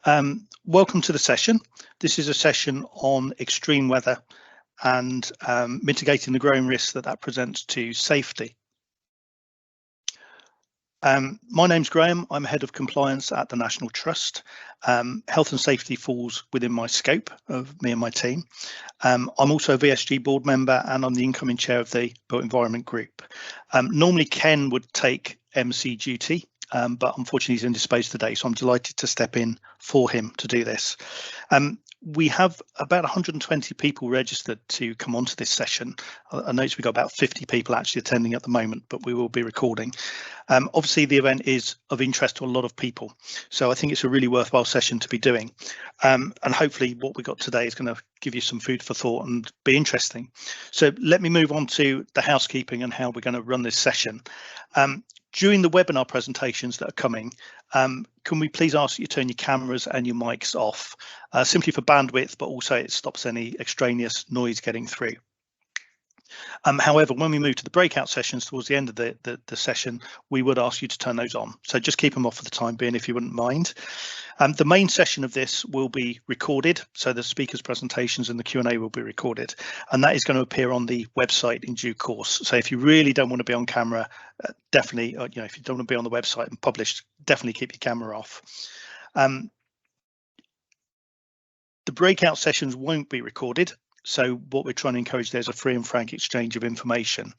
Welcome to the session. This is a session on extreme weather and mitigating the growing risks that presents to safety. My name's Graham. I'm Head of Compliance at the National Trust. Health and safety falls within my scope of me and my team. I'm also a VSG board member and I'm the incoming chair of the Built Environment Group. Normally Ken would take MC duty, but unfortunately he's indisposed today, so I'm delighted to step in for him to do this. We have about 120 people registered to come onto this session. I notice we've got about 50 people actually attending at the moment, but we will be recording. Obviously, the event is of interest to a lot of people, so I think it's a really worthwhile session to be doing. And hopefully what we got today is going to give you some food for thought and be interesting. So let me move on to the housekeeping and how we're going to run this session. During the webinar presentations that are coming, can we please ask that you turn your cameras and your mics off, simply for bandwidth, but also it stops any extraneous noise getting through. However, when we move to the breakout sessions towards the end of the session, we would ask you to turn those on. So just keep them off for the time being, if you wouldn't mind. The main session of this will be recorded, so the speakers' presentations and the Q&A will be recorded, and that is going to appear on the website in due course. So if you really don't want to be on camera, definitely, if you don't want to be on the website and published, definitely keep your camera off. The breakout sessions won't be recorded. So what we're trying to encourage there is a free and frank exchange of information.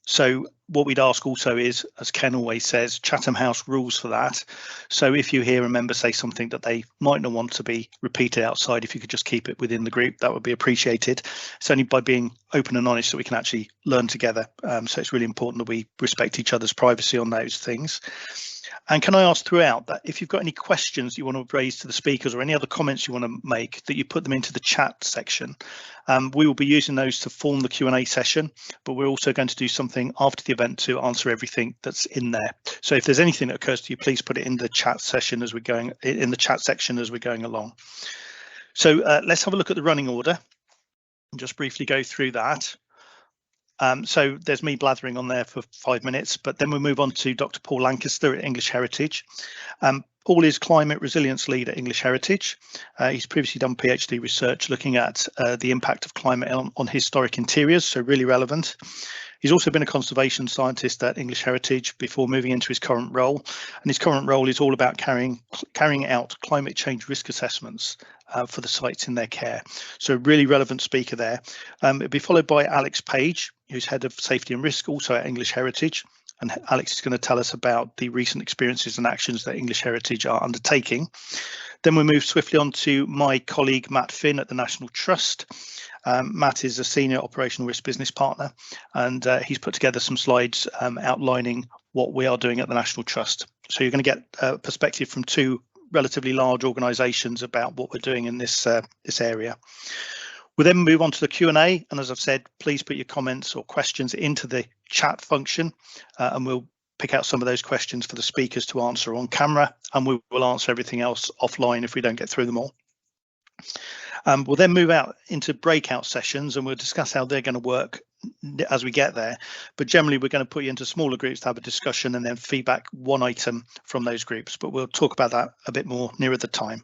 So what we'd ask also is, as Ken always says, Chatham House rules for that. So if you hear a member say something that they might not want to be repeated outside, if you could just keep it within the group, that would be appreciated. It's only by being open and honest that we can actually learn together. So it's really important that we respect each other's privacy on those things. And can I ask throughout that if you've got any questions you want to raise to the speakers or any other comments you want to make, that you put them into the chat section. We will be using those to form the Q&A session, but we're also going to do something after the event to answer everything that's in there. So if there's anything that occurs to you, please put it in the chat session as we're going in the chat section as we're going along. So let's have a look at the running order and just briefly go through that. So there's me blathering on there for 5 minutes, but then we'll move on to Dr. Paul Lancaster at English Heritage. Paul is climate resilience lead at English Heritage. He's previously done PhD research looking at the impact of climate on historic interiors, so really relevant. He's also been a conservation scientist at English Heritage before moving into his current role. And his current role is all about carrying out climate change risk assessments for the sites in their care. So a really relevant speaker there. It'll be followed by Alex Page, who's head of safety and risk also at English Heritage. And Alex is going to tell us about the recent experiences and actions that English Heritage are undertaking. Then we'll move swiftly on to my colleague, Matt Finn at the National Trust. Matt is a senior operational risk business partner, and he's put together some slides outlining what we are doing at the National Trust. So you're going to get a perspective from two relatively large organisations about what we're doing in this area. We'll then move on to the Q&A, and as I've said, please put your comments or questions into the chat function, and we'll pick out some of those questions for the speakers to answer on camera, and we will answer everything else offline if we don't get through them all. We'll then move out into breakout sessions, and we'll discuss how they're going to work as we get there. But generally, we're going to put you into smaller groups to have a discussion and then feedback one item from those groups. But we'll talk about that a bit more nearer the time.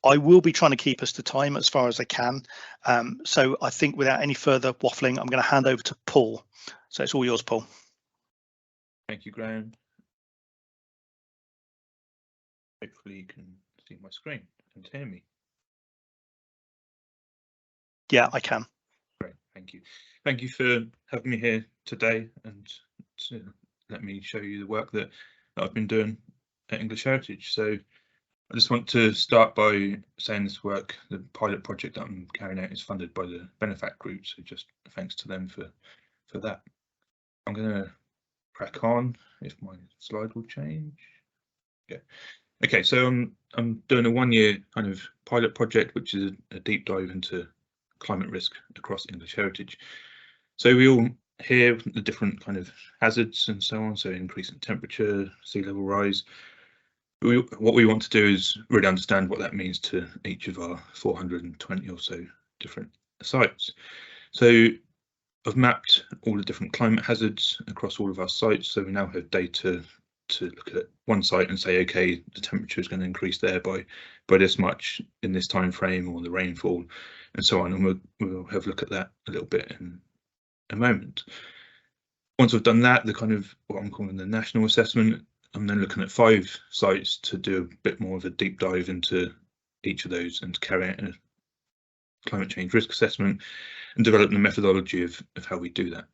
I will be trying to keep us to time as far as I can. So I think without any further waffling, I'm going to hand over to Paul. So it's all yours, Paul. Thank you, Graham. Hopefully you can see my screen and hear me. Yeah, I can. Great, thank you. Thank you for having me here today and to let me show you the work that I've been doing at English Heritage. So I just want to start by saying this work, the pilot project that I'm carrying out, is funded by the Benefact Group, so just thanks to them for that. I'm going to crack on if my slide will change. Okay, so I'm doing a one-year kind of pilot project, which is a deep dive into climate risk across English Heritage. So we all hear the different kind of hazards and so on, so increase in temperature, sea level rise. What we want to do is really understand what that means to each of our 420 or so different sites. So I've mapped all the different climate hazards across all of our sites, so we now have data to look at one site and say, okay, the temperature is going to increase there by this much in this time frame, or the rainfall and so on. And we'll have a look at that a little bit in a moment. Once I've done that, the kind of what I'm calling the national assessment, I'm then looking at 5 sites to do a bit more of a deep dive into each of those and to carry out a climate change risk assessment and develop the methodology of how we do that.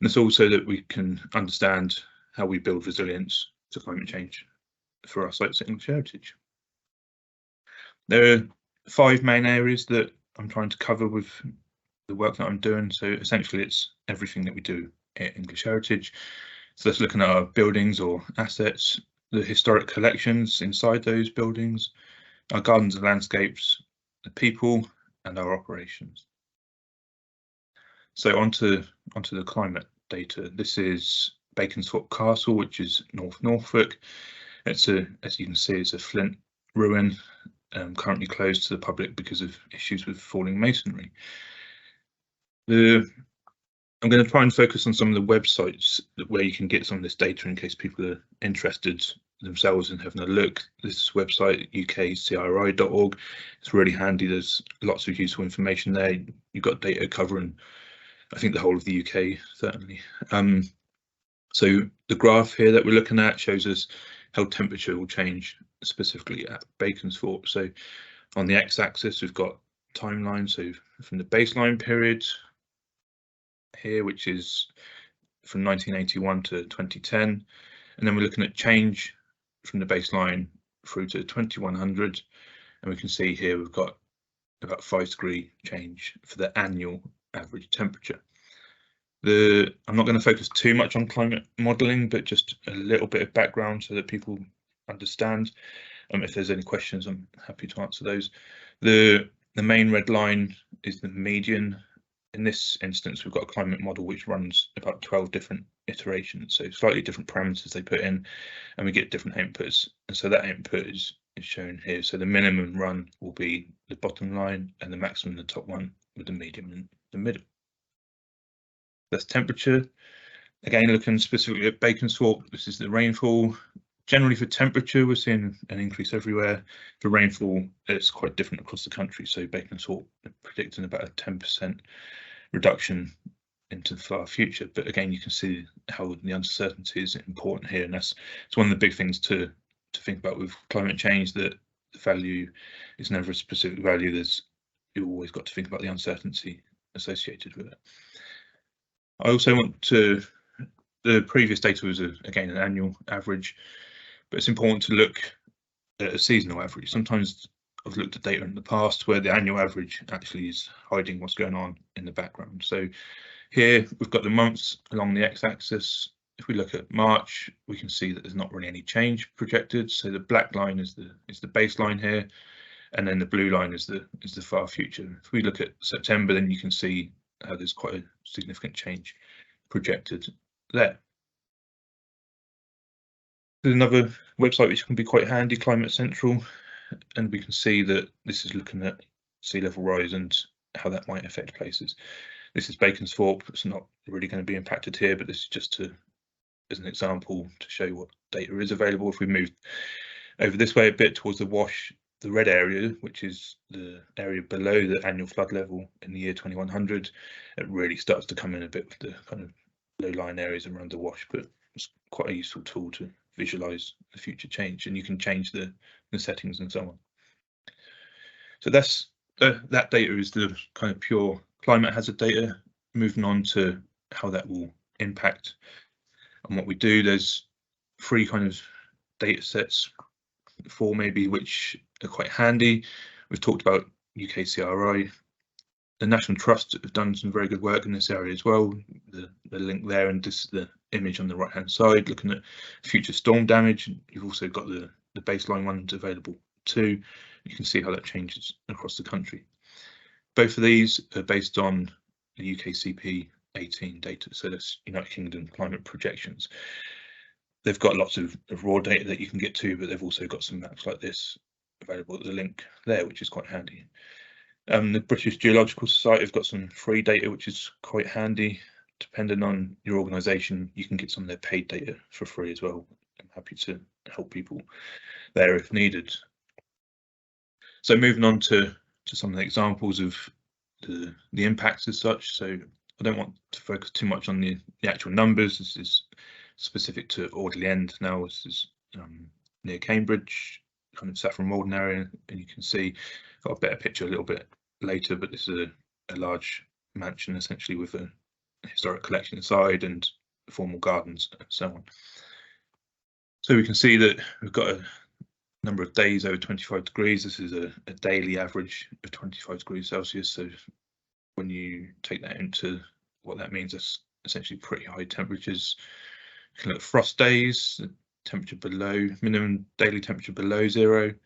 And it's also that we can understand how we build resilience to climate change for our sites at English Heritage. There are 5 main areas that I'm trying to cover with the work that I'm doing. So essentially it's everything that we do at English Heritage. So that's looking at our buildings or assets, the historic collections inside those buildings, our gardens and landscapes, the people, and our operations. So onto the climate data. This is Baconsthorpe Castle, which is North Norfolk. It's as you can see, it's a flint ruin, currently closed to the public because of issues with falling masonry. I'm going to try and focus on some of the websites where you can get some of this data in case people are interested themselves in having a look. This website, ukcri.org, it's really handy. There's lots of useful information there. You've got data covering, I think, the whole of the UK, certainly. So the graph here that we're looking at shows us how temperature will change specifically at Baconsthorpe. So on the x-axis, we've got timeline, so from the baseline period here, which is from 1981 to 2010, and then we're looking at change from the baseline through to 2100, and we can see here we've got about 5-degree change for the annual average temperature. I'm not going to focus too much on climate modelling, but just a little bit of background so that people understand. If there's any questions, I'm happy to answer those. The main red line is the median. In this instance, we've got a climate model which runs about 12 different iterations, so slightly different parameters they put in, and we get different outputs. And so that output is shown here. So the minimum run will be the bottom line, and the maximum, the top one, with the medium in the middle. That's temperature. Again, looking specifically at Baconsthorpe, this is the rainfall. Generally for temperature, we're seeing an increase everywhere. For rainfall, it's quite different across the country. So Baconsthorpe predicting about a 10% reduction into the far future. But again, you can see how the uncertainty is important here. And it's one of the big things to think about with climate change, that the value is never a specific value. You've always got to think about the uncertainty associated with it. I also want to, the previous data was again an annual average, but it's important to look at a seasonal average. Sometimes I've looked at data in the past where the annual average actually is hiding what's going on in the background. So here we've got the months along the x-axis. If we look at March, we can see that there's not really any change projected. So the black line is the baseline here, and then the blue line is the far future. If we look at September, then you can see how there's quite a significant change projected there. There's another website which can be quite handy, Climate Central, and we can see that this is looking at sea level rise and how that might affect places. This is Baconsthorpe. It's not really going to be impacted here, but this is just as an example to show what data is available. If we move over this way a bit towards the Wash, the red area, which is the area below the annual flood level in the year 2100, it really starts to come in a bit with the kind of low-lying areas around the Wash, but it's quite a useful tool to visualize the future change, and you can change the settings and so on. So that's that data is the kind of pure climate hazard data. Moving on to how that will impact on what we do, there's 3 kind of data sets, 4 maybe, which are quite handy. We've talked about UKCRI. The National Trust have done some very good work in this area as well. The link there, and this is the image on the right hand side looking at future storm damage. You've also got the baseline ones available too. You can see how that changes across the country. Both of these are based on the UKCP 18 data, so that's United Kingdom climate projections. They've got lots of raw data that you can get to, but they've also got some maps like this available at the link there, which is quite handy. The British Geological Society have got some free data, which is quite handy. Depending on your organisation, you can get some of their paid data for free as well. I'm happy to help people there if needed. So moving on to some of the examples of the impacts as such. So I don't want to focus too much on the actual numbers. This is specific to Audley End now. This is near Cambridge, kind of Saffron Walden area, and you can see, I've got a better picture a little bit later, but this is a large mansion essentially with a historic collection inside and formal gardens and so on. So we can see that we've got a number of days over 25 degrees. This is a daily average of 25 degrees Celsius. So when you take that into what that means, that's essentially pretty high temperatures. You can look at frost days, the temperature below, minimum daily temperature below 0. And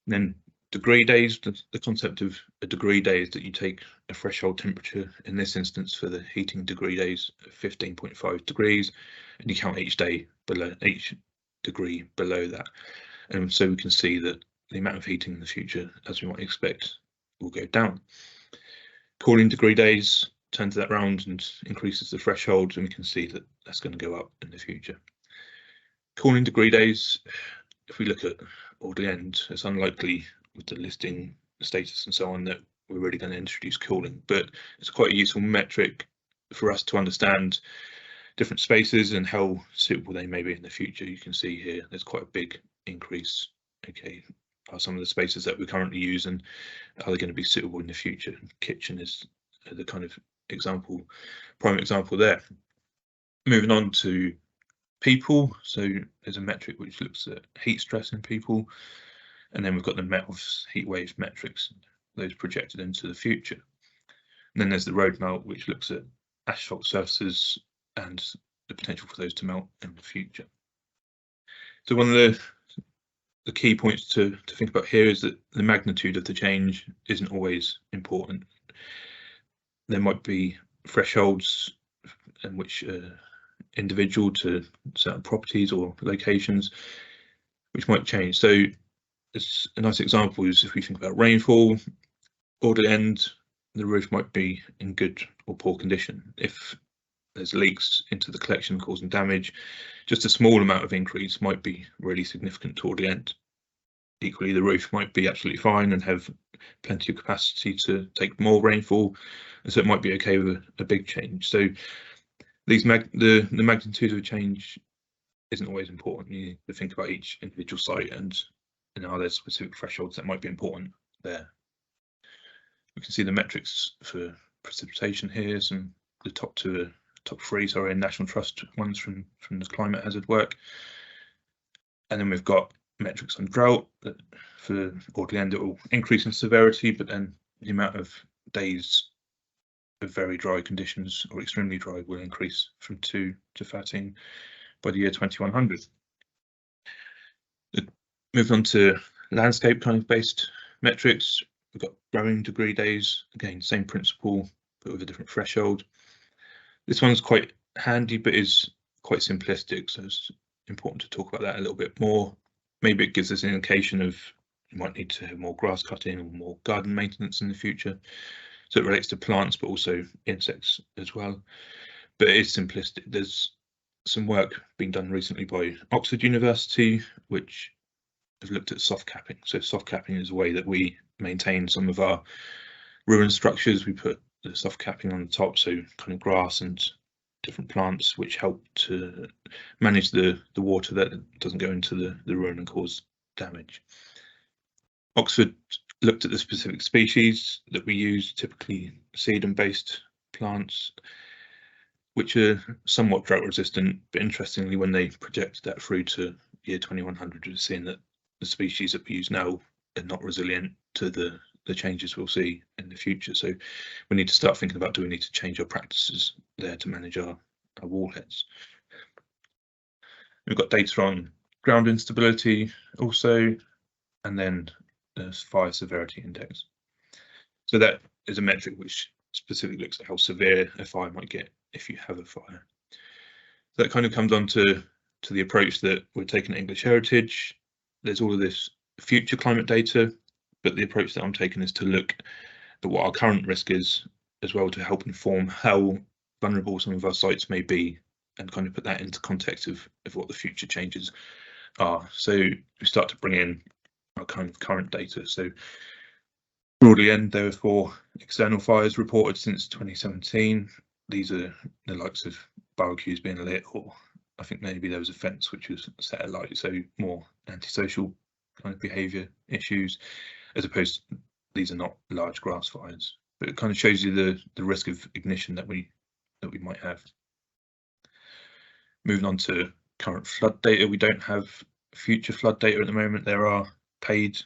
then degree days, the concept of a degree day is that you take a threshold temperature, in this instance for the heating degree days, 15.5 degrees, and you count each day below, each degree below that. And so we can see that the amount of heating in the future, as we might expect, will go down. Cooling degree days turns that round and increases the threshold, and we can see that that's going to go up in the future. Cooling degree days, if we look at Audley End, it's unlikely with the listing status and so on that we're really going to introduce cooling, but it's quite a useful metric for us to understand different spaces and how suitable they may be in the future. You can see here there's quite a big increase. Okay, are some of the spaces that we currently use and are they going to be suitable in the future? Kitchen is the kind of example, prime example there. Moving on to people, so there's a metric which looks at heat stress in people, and then we've got the METOS heat wave metrics, those projected into the future. And then there's the road melt, which looks at asphalt surfaces and the potential for those to melt in the future. So one of the key points to think about here is that the magnitude of the change isn't always important. There might be thresholds in which individual to certain properties or locations which might change. So it's a nice example is if we think about rainfall, Audley End, the roof might be in good or poor condition. If there's leaks into the collection causing damage, just a small amount of increase might be really significant toward the end. Equally, the roof might be absolutely fine and have plenty of capacity to take more rainfall, and so it might be okay with a big change. So these the magnitude of a change isn't always important. You need to think about each individual site and are there specific thresholds that might be important there. We can see the metrics for precipitation here. The top three, sorry, National Trust ones from the climate hazard work, and then we've got metrics on drought that for Audley End it will increase in severity, but then the amount of days of very dry conditions or extremely dry will increase from 2 to 13 by the year 2100. Moving on to landscape kind of based metrics, we've got growing degree days, again same principle but with a different threshold. This one's quite handy but is quite simplistic, so it's important to talk about that a little bit more. Maybe it gives us an indication of you might need to have more grass cutting or more garden maintenance in the future. So it relates to plants but also insects as well. But it is simplistic. There's some work being done recently by Oxford University which has looked at soft capping. So soft capping is a way that we maintain some of our ruined structures. We put the soft capping on the top, so kind of grass and different plants which help to manage the water that doesn't go into the ruin and cause damage. Oxford looked at the specific species that we use, typically sedum based plants, which are somewhat drought resistant, but interestingly when they projected that through to year 2100, we're seeing that the species that we use now are not resilient to the changes we'll see in the future. So we need to start thinking about, do we need to change our practices there to manage our wallheads? We've got data on ground instability also, and then the fire severity index. So that is a metric which specifically looks at how severe a fire might get if you have a fire. So that kind of comes on to the approach that we're taking at English Heritage. There's all of this future climate data, but the approach that I'm taking is to look at what our current risk is as well, to help inform how vulnerable some of our sites may be and kind of put that into context of what the future changes are. So we start to bring in our kind of current data. So broadly, there were 4 external fires reported since 2017. These are the likes of barbecues being lit, or I think maybe there was a fence which was set alight, so more antisocial kind of behaviour issues, as opposed to these are not large grass fires. But it kind of shows you the risk of ignition that we might have. Moving on to current flood data, we don't have future flood data at the moment. There are paid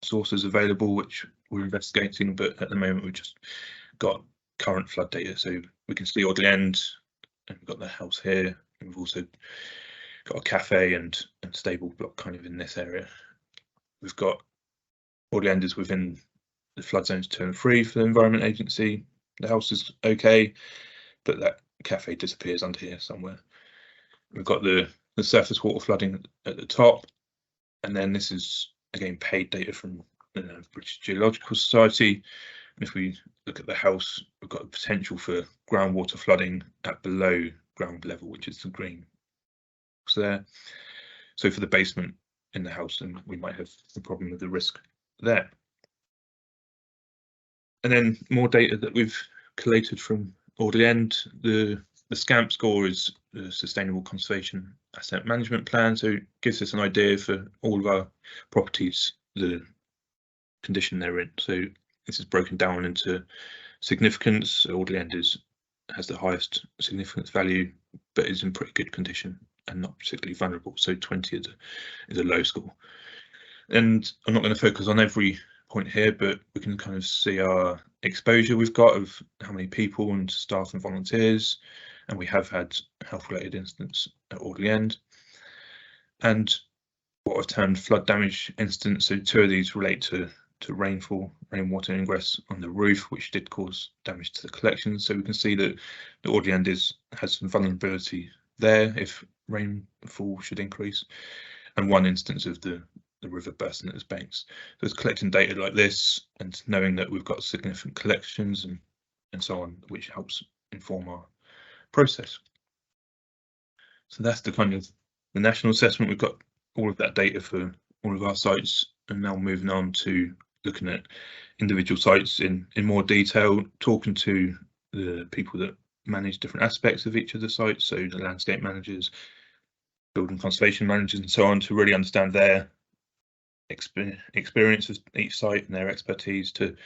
sources available which we're investigating, but at the moment we've just got current flood data. So we can see Audley End, and we've got the house here, and we've also got a cafe and stable block kind of in this area. We've got Audley End is within the flood zones 2 and 3 for the Environment Agency. The house is okay, but that cafe disappears under here somewhere. We've got the surface water flooding at the top, and then this is again paid data from the British Geological Society. And if we look at the house, we've got the potential for groundwater flooding at below ground level, which is the green box there. So for the basement in the house, then we might have a problem with the risk there. And then more data that we've collated from Audley End. The SCAMP score is the Sustainable Conservation Asset Management Plan, so it gives us an idea for all of our properties, the condition they're in. So this is broken down into significance. Audley End has the highest significance value, but is in pretty good condition and not particularly vulnerable. So 20 is a low score. And I'm not going to focus on every point here, but we can kind of see our exposure we've got of how many people and staff and volunteers, and we have had health-related incidents at Audley End. And what I've termed flood damage incidents, so 2 of these relate to rainfall, rainwater ingress on the roof, which did cause damage to the collection. So we can see that the Audley End has some vulnerability there if rainfall should increase, and 1 instance of the river bursting at its banks. So it's collecting data like this and knowing that we've got significant collections and so on, which helps inform our process. So that's the kind of the national assessment. We've got all of that data for all of our sites, and now moving on to looking at individual sites in more detail, talking to the people that manage different aspects of each of the sites, so the landscape managers, building conservation managers and so on, to really understand their experience of each site and their expertise to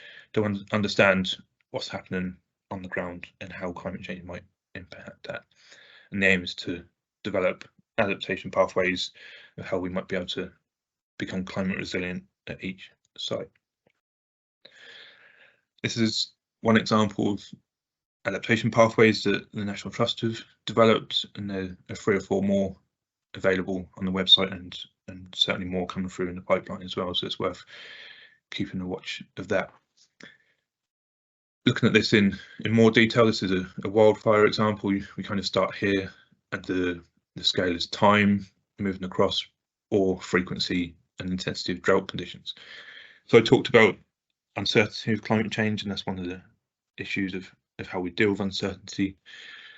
understand what's happening on the ground and how climate change might impact that. And the aim is to develop adaptation pathways of how we might be able to become climate resilient at each site. This is one example of adaptation pathways that the National Trust have developed, and there are 3 or 4 more available on the website, and certainly more coming through in the pipeline as well, so it's worth keeping a watch of that. Looking at this in more detail, this is a wildfire example. We kind of start here, and the scale is time moving across, or frequency and intensity of drought conditions. So I talked about uncertainty of climate change, and that's one of the issues of how we deal with uncertainty.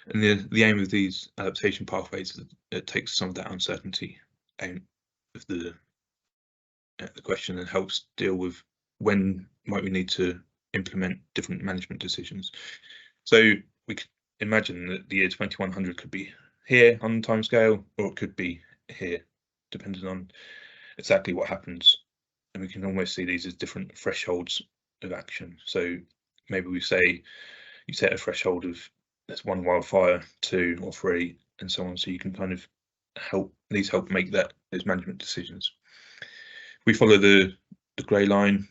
And the aim of these adaptation pathways is that it takes some of that uncertainty out of the question and helps deal with when might we need to implement different management decisions. So we could imagine that the year 2100 could be here on the timescale, or it could be here, depending on exactly what happens. And we can almost see these as different thresholds of action. So maybe we say you set a threshold of there's 1 wildfire, 2 or 3, and so on. So you can kind of help make those management decisions. We follow the grey line.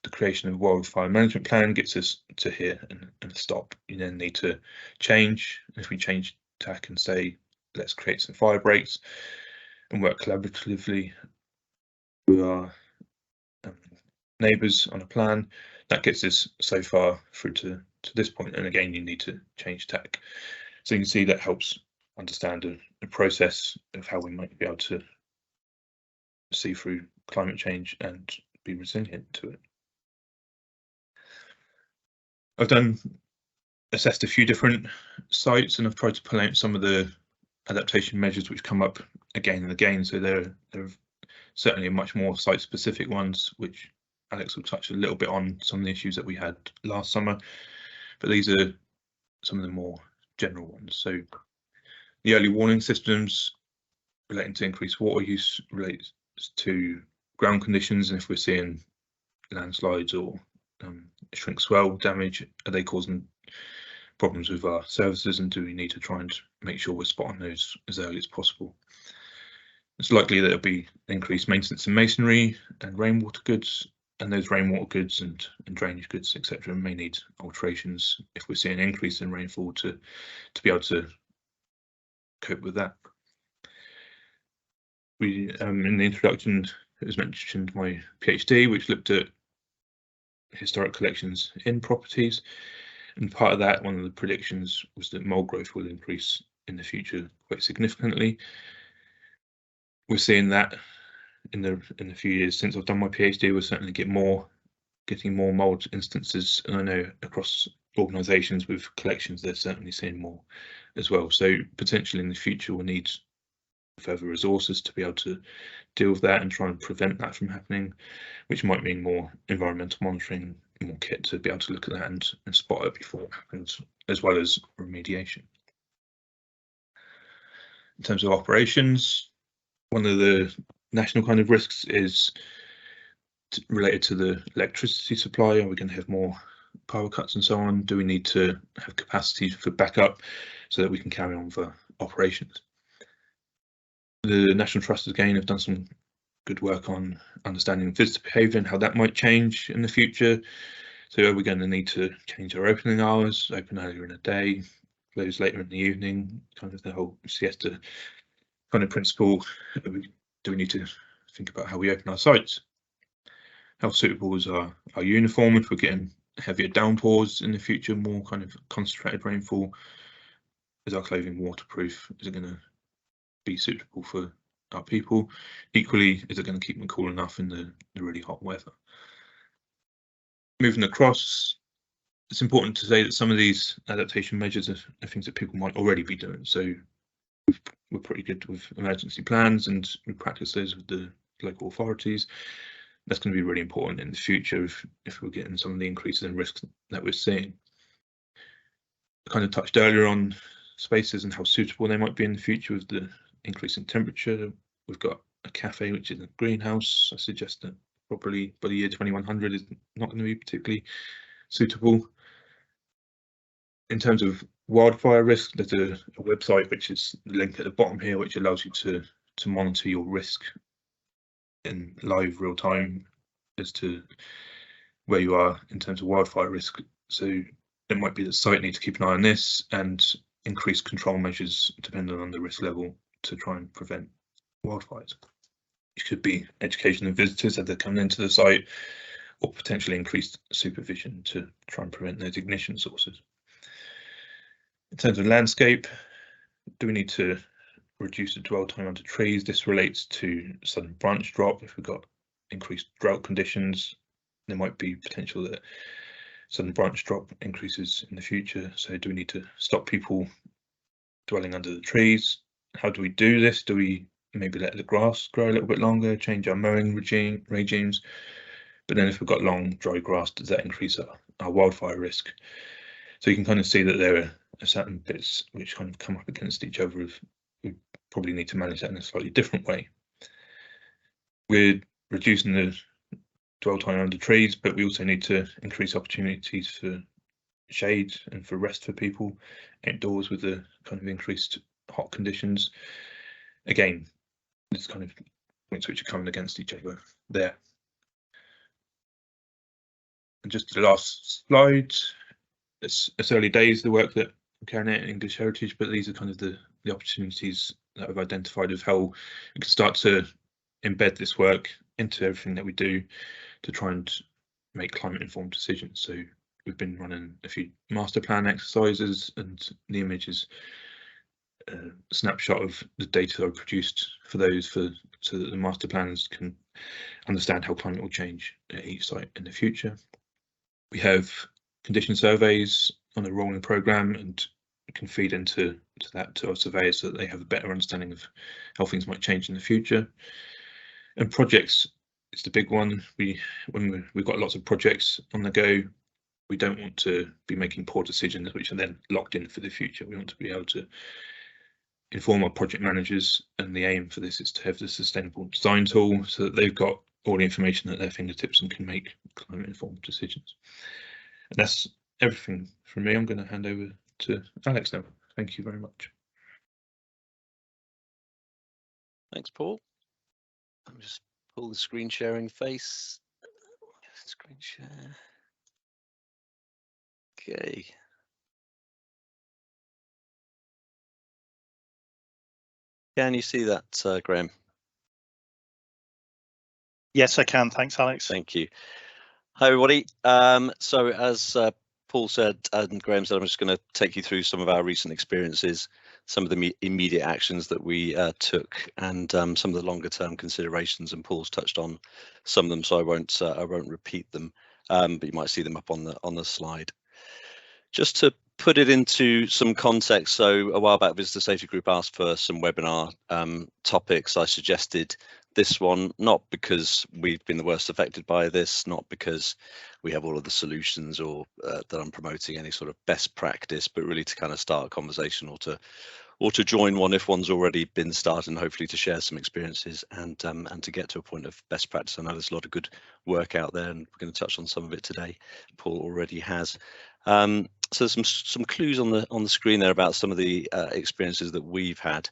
The creation of a wildfire management plan gets us to here and a stop. You then need to change. If we change tack and say let's create some fire breaks and work collaboratively with our neighbours on a plan, that gets us so far through to this point, and again you need to change tack. So you can see that helps understand the process of how we might be able to see through climate change and be resilient to it. I've done assessed a few different sites, and I've tried to pull out some of the adaptation measures which come up again and again. So there are certainly much more site-specific ones, which Alex will touch a little bit on some of the issues that we had last summer, but these are some of the more general ones. So the early warning systems relating to increased water use relates to ground conditions, and if we're seeing landslides or shrink swell damage, are they causing problems with our services, and do we need to try and make sure we're spotting those as early as possible? It's likely that there'll be increased maintenance in masonry and rainwater goods, and those rainwater goods and drainage goods, etc., may need alterations if we're seeing an increase in rainfall to be able to cope with that. We in the introduction, it was mentioned my PhD, which looked at historic collections in properties, and part of that, one of the predictions was that mold growth will increase in the future quite significantly. We're seeing that in the few years since I've done my PhD. We're certainly getting more mold instances, and I know across organisations with collections they're certainly seeing more as well. So potentially in the future we'll need further resources to be able to deal with that and try and prevent that from happening, which might mean more environmental monitoring, more kit to be able to look at that and spot it before it happens, as well as remediation. In terms of operations, one of the national kind of risks is related to the electricity supply. Are we going to have more power cuts and so on? Do we need to have capacity for backup so that we can carry on with our operations? The National Trust again have done some good work on understanding visitor behaviour and how that might change in the future. So are we going to need to change our opening hours, open earlier in the day, close later in the evening, kind of the whole siesta kind of principle? Do we need to think about how we open our sites? How suitable is our uniform if we're getting heavier downpours in the future, more kind of concentrated rainfall? Is our clothing waterproof? Is it going to be suitable for our people? Equally, is it going to keep them cool enough in the really hot weather? Moving across, it's important to say that some of these adaptation measures are things that people might already be doing. So we're pretty good with emergency plans, and we practice those with the local authorities. That's going to be really important in the future if we're getting some of the increases in risk that we're seeing. I kind of touched earlier on spaces and how suitable they might be in the future with the increase in temperature. We've got a cafe which is a greenhouse. I suggest that probably by the year 2100 is not going to be particularly suitable. In terms of wildfire risk, there's a website which is the link at the bottom here, which allows you to monitor your risk in live real time as to where you are in terms of wildfire risk. So it might be that site needs to keep an eye on this and increase control measures depending on the risk level to try and prevent wildfires. It could be education of visitors as they're coming into the site, or potentially increased supervision to try and prevent those ignition sources. In terms of landscape, do we need to reduce the dwell time under trees? This relates to sudden branch drop. If we've got increased drought conditions, there might be potential that sudden branch drop increases in the future. So do we need to stop people dwelling under the trees? How do we do this? Do we maybe let the grass grow a little bit longer, change our mowing regimes? But then if we've got long dry grass, does that increase our wildfire risk? So you can kind of see that there are certain bits which kind of come up against each other. We probably need to manage that in a slightly different way. We're reducing the dwell time under trees, but we also need to increase opportunities for shade and for rest for people outdoors with the kind of increased hot conditions. Again, there's kind of points which are coming against each other there. And just the last slide, it's early days, the work that I'm carrying out in English Heritage, but these are kind of the opportunities that I've identified of how we can start to embed this work into everything that we do to try and make climate informed decisions. So we've been running a few master plan exercises, and the image is a snapshot of the data I produced for those so that the master planners can understand how climate will change at each site in the future. We have condition surveys on a rolling programme, and can feed into that to our surveyors so that they have a better understanding of how things might change in the future. And projects is the big one. When we've got lots of projects on the go, we don't want to be making poor decisions which are then locked in for the future. We want to be able to inform our project managers, and the aim for this is to have the sustainable design tool so that they've got all the information at their fingertips and can make climate informed decisions. And that's everything from me. I'm going to hand over to Alex now. Thank you very much. Thanks, Paul. Let me just pull the screen sharing face. Screen share. Okay. Can you see that, Graham? Yes, I can. Thanks, Alex. Thank you. Hi, everybody. So as Paul said and Graham said, I'm just going to take you through some of our recent experiences, some of the immediate actions that we took, and some of the longer term considerations. And Paul's touched on some of them, so I won't repeat them, but you might see them up on the slide. Just to put it into some context, so a while back, Visitor Safety Group asked for some webinar topics. I suggested this one, not because we've been the worst affected by this, not because we have all of the solutions or that I'm promoting any sort of best practice, but really to kind of start a conversation or to join one if one's already been started, and hopefully to share some experiences and to get to a point of best practice. I know there's a lot of good work out there, and we're going to touch on some of it today. Paul already has. So there's some clues on the screen there about some of the experiences that we've had.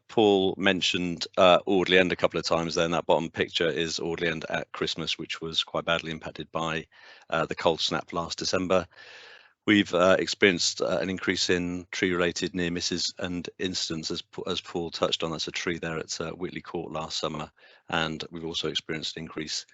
Paul mentioned Audley End a couple of times there, and that bottom picture is Audley End at Christmas, which was quite badly impacted by the cold snap last December. We've experienced an increase in tree-related near misses and incidents, as Paul touched on. That's a tree there at Whitley Court last summer, and we've also experienced an increase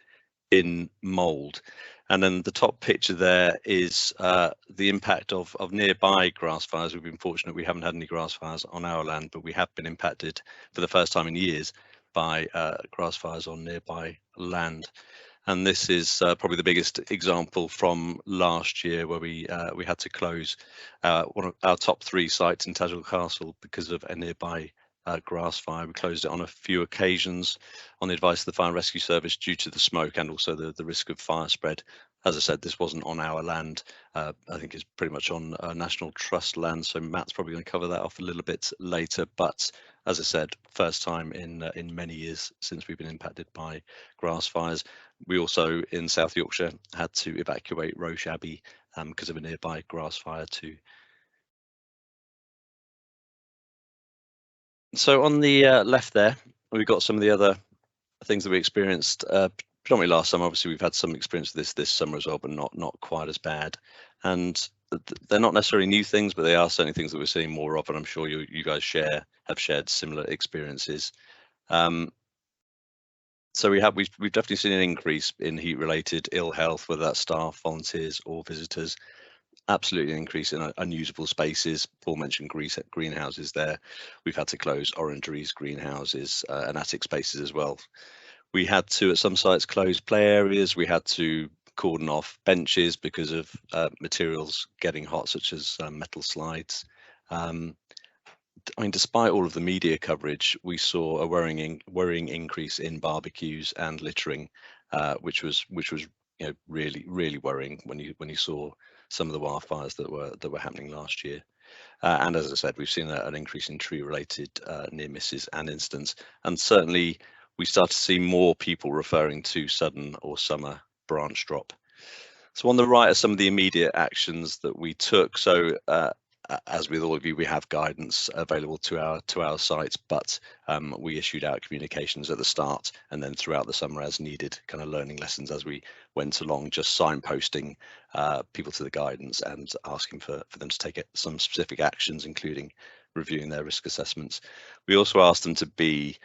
in mould. And then the top picture there is the impact of nearby grass fires. We've been fortunate we haven't had any grass fires on our land, but we have been impacted for the first time in years by grass fires on nearby land. And this is probably the biggest example from last year, where we had to close one of our top 3 sites in Tadgell Castle because of a nearby grass fire. We closed it on a few occasions on the advice of the Fire and Rescue Service due to the smoke and also the risk of fire spread. As I said, this wasn't on our land. I think it's pretty much on National Trust land, so Matt's probably going to cover that off a little bit later. But as I said, first time in many years since we've been impacted by grass fires. We also in South Yorkshire had to evacuate Roche Abbey because of a nearby grass fire too. So on the left there, we've got some of the other things that we experienced predominantly last summer. Obviously, we've had some experience of this summer as well, but not quite as bad. And they're not necessarily new things, but they are certainly things that we're seeing more of, and I'm sure you guys have shared similar experiences. So we've definitely seen an increase in heat-related ill health, whether that's staff, volunteers, or visitors. Absolutely an increase in unusable spaces. Paul mentioned greenhouses there. We've had to close orangeries, greenhouses, and attic spaces as well. We had to, at some sites, close play areas. We had to cordon off benches because of materials getting hot, such as metal slides. I mean, despite all of the media coverage, we saw a worrying increase in barbecues and littering, which was really worrying when you saw some of the wildfires that were happening last year. And as I said, we've seen an increase in tree-related near misses and incidents, and certainly we start to see more people referring to sudden or summer branch drop. So on the right are some of the immediate actions that we took. So as with all of you, we have guidance available to our sites, but we issued out communications at the start and then throughout the summer as needed, kind of learning lessons as we went along, just signposting people to the guidance and asking for them to take some specific actions, including reviewing their risk assessments. We also asked them to be,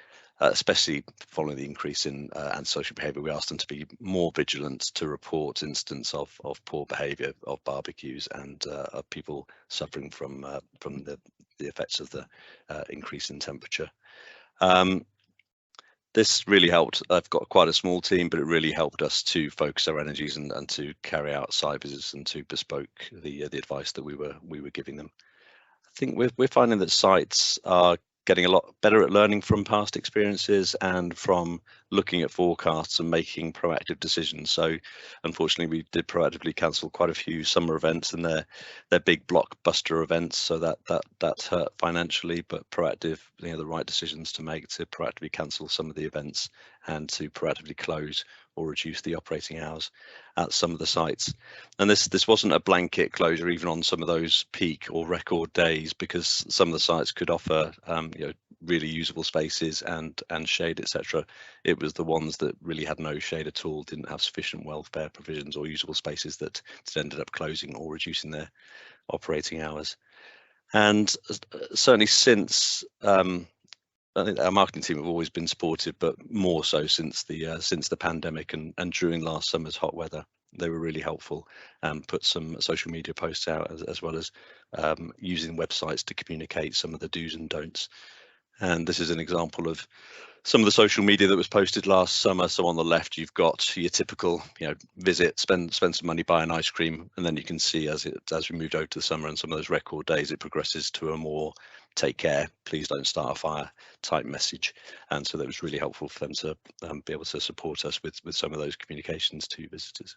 especially following the increase in antisocial behaviour, we asked them to be more vigilant to report incidents of poor behaviour, of barbecues, and of people suffering from the effects of the increase in temperature. This really helped. I've got quite a small team, but it really helped us to focus our energies and to carry out site visits and to bespoke the advice that we were giving them. I think we're finding that sites are getting a lot better at learning from past experiences and from looking at forecasts and making proactive decisions. So unfortunately, we did proactively cancel quite a few summer events, and they're big blockbuster events, so that hurt financially, but proactive, the right decisions to make to proactively cancel some of the events and to proactively close or reduce the operating hours at some of the sites. And this wasn't a blanket closure even on some of those peak or record days, because some of the sites could offer really usable spaces and shade, etc. It was the ones that really had no shade at all, didn't have sufficient welfare provisions or usable spaces that ended up closing or reducing their operating hours. And certainly since I think our marketing team have always been supportive, but more so since the pandemic and during last summer's hot weather. They were really helpful and put some social media posts out, as well as using websites to communicate some of the do's and don'ts. And this is an example of some of the social media that was posted last summer. So on the left, you've got your typical, visit, spend some money, buy an ice cream, and then you can see as we moved over to the summer and some of those record days, it progresses to a more take care, please don't start a fire type message. And so that was really helpful for them to be able to support us with some of those communications to visitors.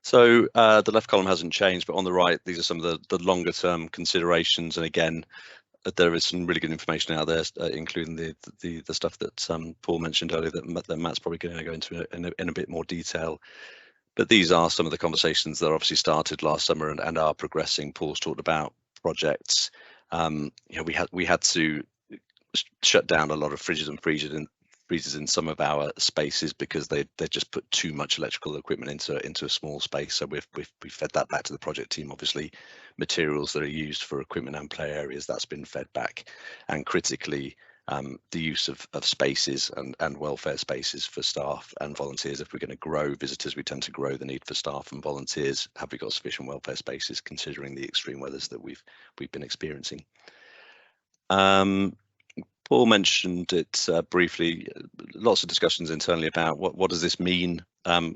So the left column hasn't changed, but on the right, these are some of the longer term considerations. And again, there is some really good information out there, including the stuff that Paul mentioned earlier that Matt's probably going to go into in a bit more detail. But these are some of the conversations that obviously started last summer and are progressing. Paul's talked about projects. We had to shut down a lot of fridges and freezers in some of our spaces because they just put too much electrical equipment into a small space. So we've fed that back to the project team. Obviously, materials that are used for equipment and play areas, that's been fed back, and critically the use of spaces and welfare spaces for staff and volunteers. If we're going to grow visitors, we tend to grow the need for staff and volunteers. Have we got sufficient welfare spaces considering the extreme weathers that we've been experiencing? Paul mentioned it briefly. Lots of discussions internally about what does this mean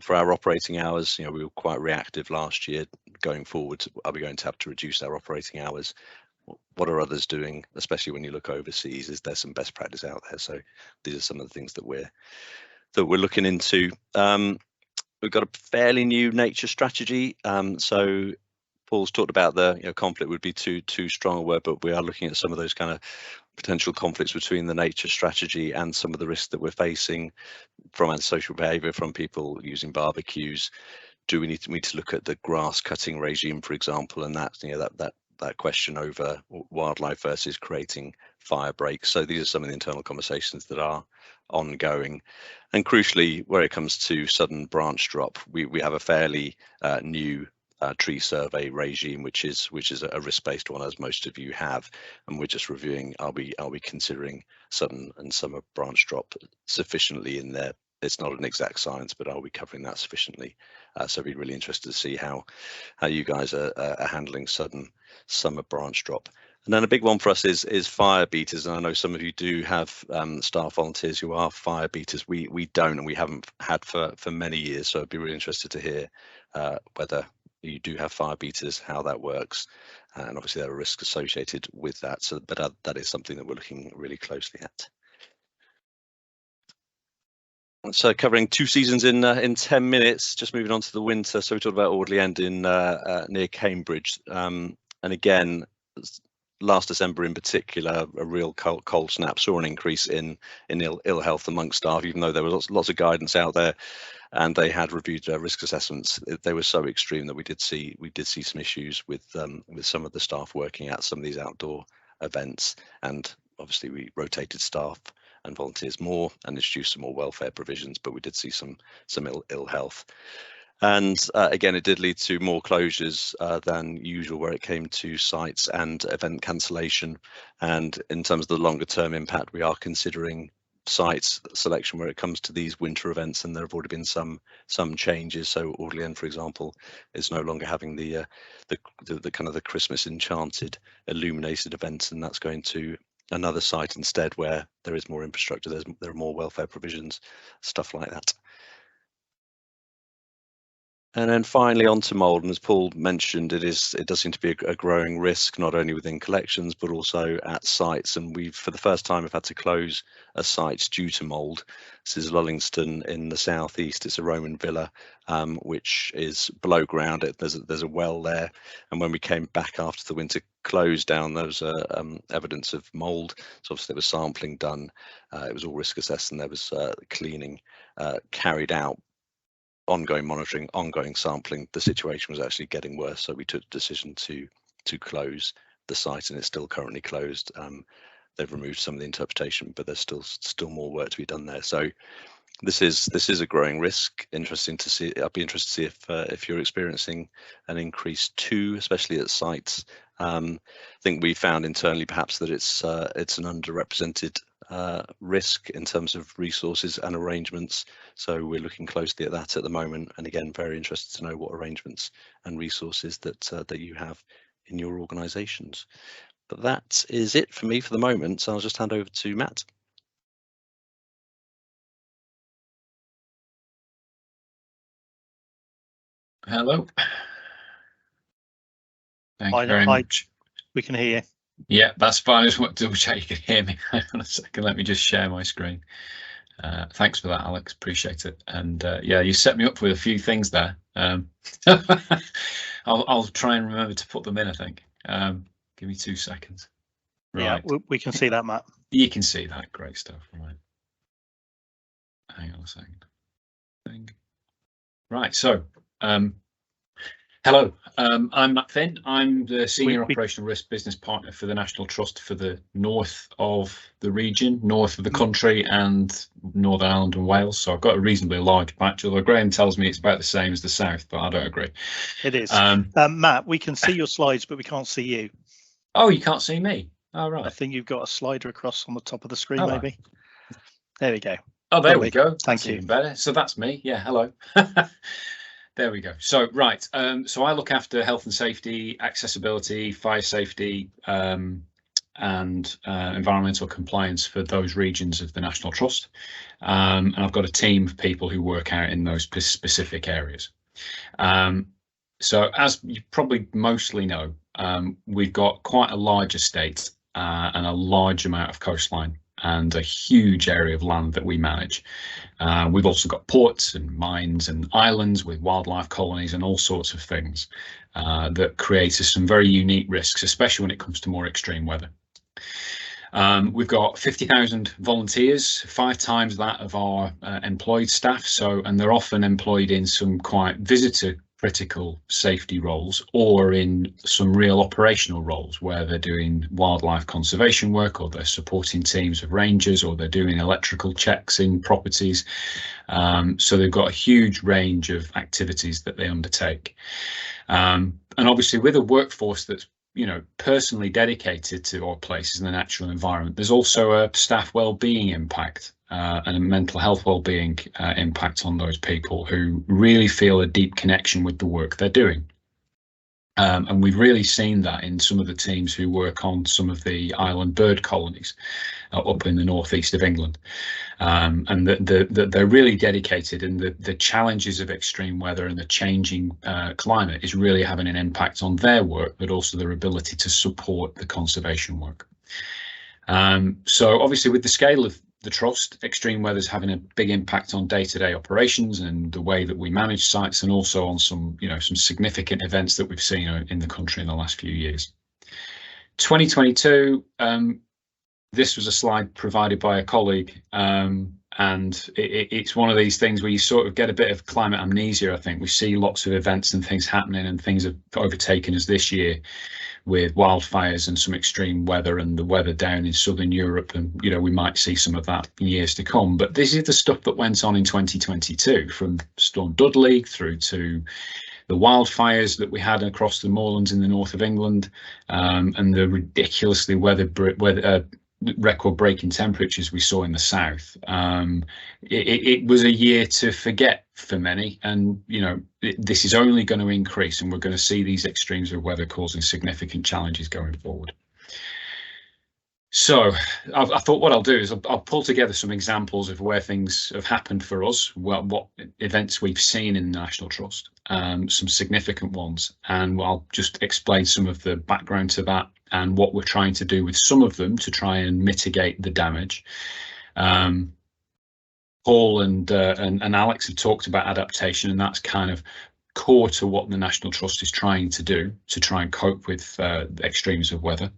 for our operating hours. We were quite reactive last year. Going forward, are we going to have to reduce our operating hours? What are others doing, especially when you look overseas? Is there some best practice out there? So these are some of the things that we're looking into. We've got a fairly new nature strategy. So Paul's talked about the conflict would be too strong a word, but we are looking at some of those kind of potential conflicts between the nature strategy and some of the risks that we're facing from antisocial behaviour, from people using barbecues. Do we need to look at the grass cutting regime, for example, and that question over wildlife versus creating fire breaks? So these are some of the internal conversations that are ongoing. And crucially, where it comes to sudden branch drop, we have a fairly new tree survey regime, which is a risk-based one, as most of you have, and we're just reviewing, are we considering sudden and summer branch drop sufficiently in there? It's not an exact science, but are we covering that sufficiently? So I'd be really interested to see how you guys are handling sudden summer branch drop. And then a big one for us is fire beaters, and I know some of you do have staff volunteers who are fire beaters. We don't, and we haven't had for many years. So I'd be really interested to hear whether you do have fire beaters, how that works, and obviously there are risks associated with that. So, but that is something that we're looking really closely at. So covering 2 seasons in 10 minutes, just moving on to the winter. So we talked about Audley End in near Cambridge, and again, last December in particular, a real cold snap saw an increase in ill health amongst staff, even though there was lots of guidance out there, and they had reviewed risk assessments. They were so extreme that we did see some issues with some of the staff working at some of these outdoor events, and obviously we rotated staff and volunteers more and introduced some more welfare provisions, but we did see some ill health. And again, it did lead to more closures than usual where it came to sites and event cancellation. And in terms of the longer term impact, we are considering site selection where it comes to these winter events, and there have already been some changes. So Audley End, for example, is no longer having the kind of the Christmas enchanted illuminated events, and that's going to another site instead where there is more infrastructure, there are more welfare provisions, stuff like that. And then finally on to mould, and as Paul mentioned, it does seem to be a growing risk, not only within collections but also at sites. And we've, for the first time, have had to close a site due to mould. This is Lullingston in the southeast. It's a Roman villa, which is below ground. There's a well there, and when we came back after the winter closed down, there was evidence of mould. So obviously there was sampling done. It was all risk assessed, and there was cleaning carried out. Ongoing monitoring, ongoing sampling. The situation was actually getting worse, so we took the decision to close the site, and it's still currently closed. They've removed some of the interpretation, but there's still more work to be done there. So this is a growing risk. Interesting to see. I'd be interested to see if you're experiencing an increase too, especially at sites. I think we found internally perhaps that it's an underrepresented risk in terms of resources and arrangements. So we're looking closely at that at the moment, and again, very interested to know what arrangements and resources that you have in your organisations. But that is it for me for the moment. So I'll just hand over to Matt. Hello. Thank you very much. We can hear you. Yeah, that's fine. I just want to double check you can hear me. Hang on a second. Let me just share my screen. Thanks for that, Alex. Appreciate it. And yeah, you set me up with a few things there. I'll try and remember to put them in, I think. Give me 2 seconds. Right. Yeah, we can see that, Matt. You can see that. Great stuff. Right. Hang on a second. Right. So, hello, I'm Matt Finn. I'm the Senior Operational Risk Business Partner for the National Trust for the north of the region, north of the country, and Northern Ireland and Wales. So I've got a reasonably large patch, although Graham tells me it's about the same as the south, but I don't agree. It is. Matt, we can see your slides, but we can't see you. Oh, you can't see me? Oh, right. I think you've got a slider across on the top of the screen, maybe. There we go. Oh, there we go. Thank you. Even better. So that's me. Yeah, hello. There we go. So right, so I look after health and safety, accessibility, fire safety, and environmental compliance for those regions of the National Trust. And I've got a team of people who work out in those specific areas. So as you probably mostly know, we've got quite a large estate and a large amount of coastline and a huge area of land that we manage. We've also got ports and mines and islands with wildlife colonies and all sorts of things that create some very unique risks, especially when it comes to more extreme weather. We've got 50,000 volunteers, 5 times that of our employed staff. And they're often employed in some quite visitor critical safety roles or in some real operational roles where they're doing wildlife conservation work, or they're supporting teams of rangers, or they're doing electrical checks in properties. So they've got a huge range of activities that they undertake. And obviously with a workforce that's personally dedicated to our places in the natural environment, there's also a staff well-being impact and a mental health well-being impact on those people who really feel a deep connection with the work they're doing. And we've really seen that in some of the teams who work on some of the island bird colonies up in the northeast of England, and that they're really dedicated, and the challenges of extreme weather and the changing climate is really having an impact on their work, but also their ability to support the conservation work. So obviously with the scale of the trust, extreme weather is having a big impact on day-to-day operations and the way that we manage sites, and also on some significant events that we've seen in the country in the last few years. 2022, this was a slide provided by a colleague, and it's one of these things where you sort of get a bit of climate amnesia. I think we see lots of events and things happening, and things have overtaken us this year with wildfires and some extreme weather, and the weather down in southern Europe, and we might see some of that in years to come. But this is the stuff that went on in 2022, from Storm Dudley through to the wildfires that we had across the moorlands in the north of England, and the ridiculously record-breaking temperatures we saw in the south. It was a year to forget for many, and this is only going to increase, and we're going to see these extremes of weather causing significant challenges going forward. So I thought what I'll do is I'll pull together some examples of where things have happened for us, what events we've seen in the National Trust, some significant ones, and I'll just explain some of the background to that and what we're trying to do with some of them to try and mitigate the damage. Paul and Alex have talked about adaptation, and that's kind of core to what the National Trust is trying to do to try and cope with the extremes of weather.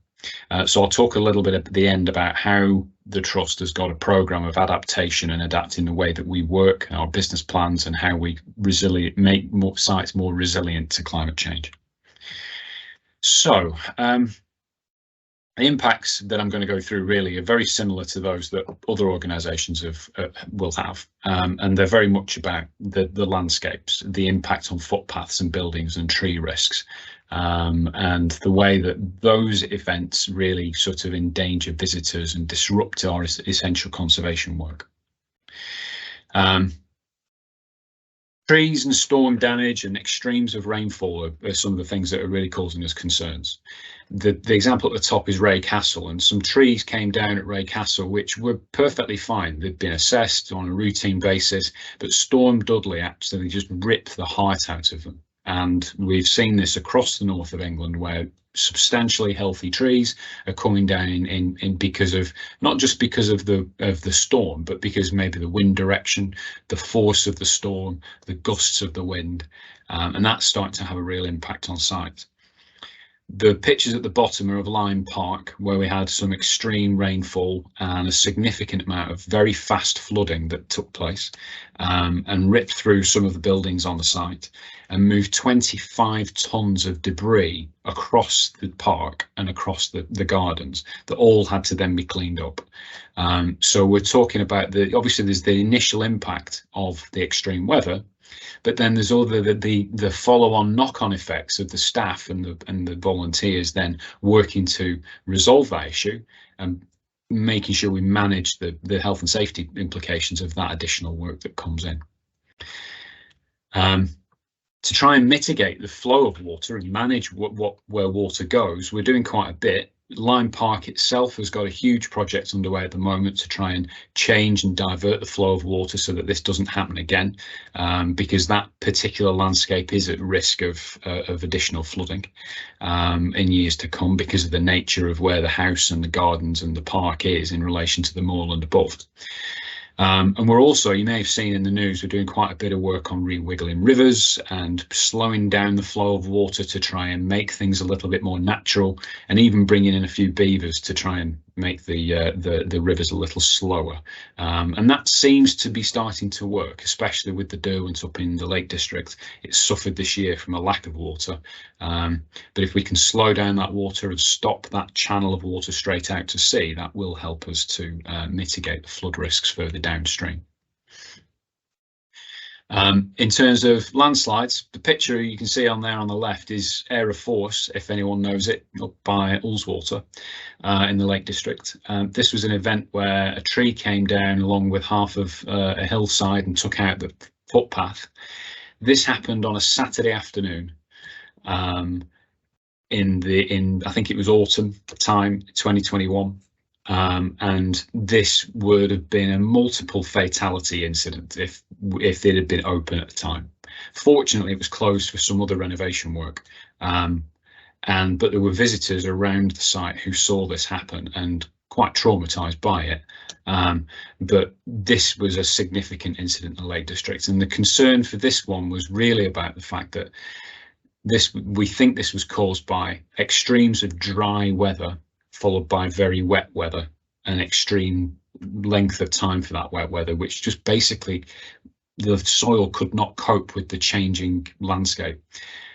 So I'll talk a little bit at the end about how the Trust has got a programme of adaptation and adapting the way that we work, our business plans, and how we make more sites more resilient to climate change. So the impacts that I'm going to go through really are very similar to those that other organisations will have, and they're very much about the landscapes, the impact on footpaths and buildings and tree risks, and the way that those events really sort of endanger visitors and disrupt our essential conservation work. Trees and storm damage and extremes of rainfall are some of the things that are really causing us concerns. The example at the top is Ray Castle, and some trees came down at Ray Castle which were perfectly fine. They'd been assessed on a routine basis, but Storm Dudley actually just ripped the heart out of them. And we've seen this across the north of England, where substantially healthy trees are coming down in because of, not just because of the storm, but because maybe the wind direction, the force of the storm, the gusts of the wind, and that's starting to have a real impact on sites. The pictures at the bottom are of Lyme Park, where we had some extreme rainfall and a significant amount of very fast flooding that took place, and ripped through some of the buildings on the site and moved 25 tons of debris across the park and across the gardens that all had to then be cleaned up. So we're talking about obviously there's the initial impact of the extreme weather, but then there's all the follow-on knock-on effects of the staff and the volunteers then working to resolve that issue and making sure we manage the health and safety implications of that additional work that comes in. To try and mitigate the flow of water and manage where water goes, we're doing quite a bit. Lyme Park itself has got a huge project underway at the moment to try and change and divert the flow of water so that this doesn't happen again, because that particular landscape is at risk of additional flooding in years to come because of the nature of where the house and the gardens and the park is in relation to the moorland above. And we're also, you may have seen in the news, we're doing quite a bit of work on rewiggling rivers and slowing down the flow of water to try and make things a little bit more natural, and even bringing in a few beavers to try and make the rivers a little slower. And that seems to be starting to work, especially with the Derwent up in the Lake District. It's suffered this year from a lack of water. But if we can slow down that water and stop that channel of water straight out to sea, that will help us to mitigate the flood risks further downstream. In terms of landslides, the picture you can see on there on the left is Area Force, if anyone knows it, up by Ullswater in the Lake District. This was an event where a tree came down along with half of a hillside and took out the footpath. This happened on a Saturday afternoon in I think it was autumn time 2021. And this would have been a multiple fatality incident if it had been open at the time. Fortunately, it was closed for some other renovation work, but there were visitors around the site who saw this happen and quite traumatized by it. But this was a significant incident in the Lake District, and the concern for this one was really about the fact that we think this was caused by extremes of dry weather followed by very wet weather, an extreme length of time for that wet weather, which just basically the soil could not cope with the changing landscape.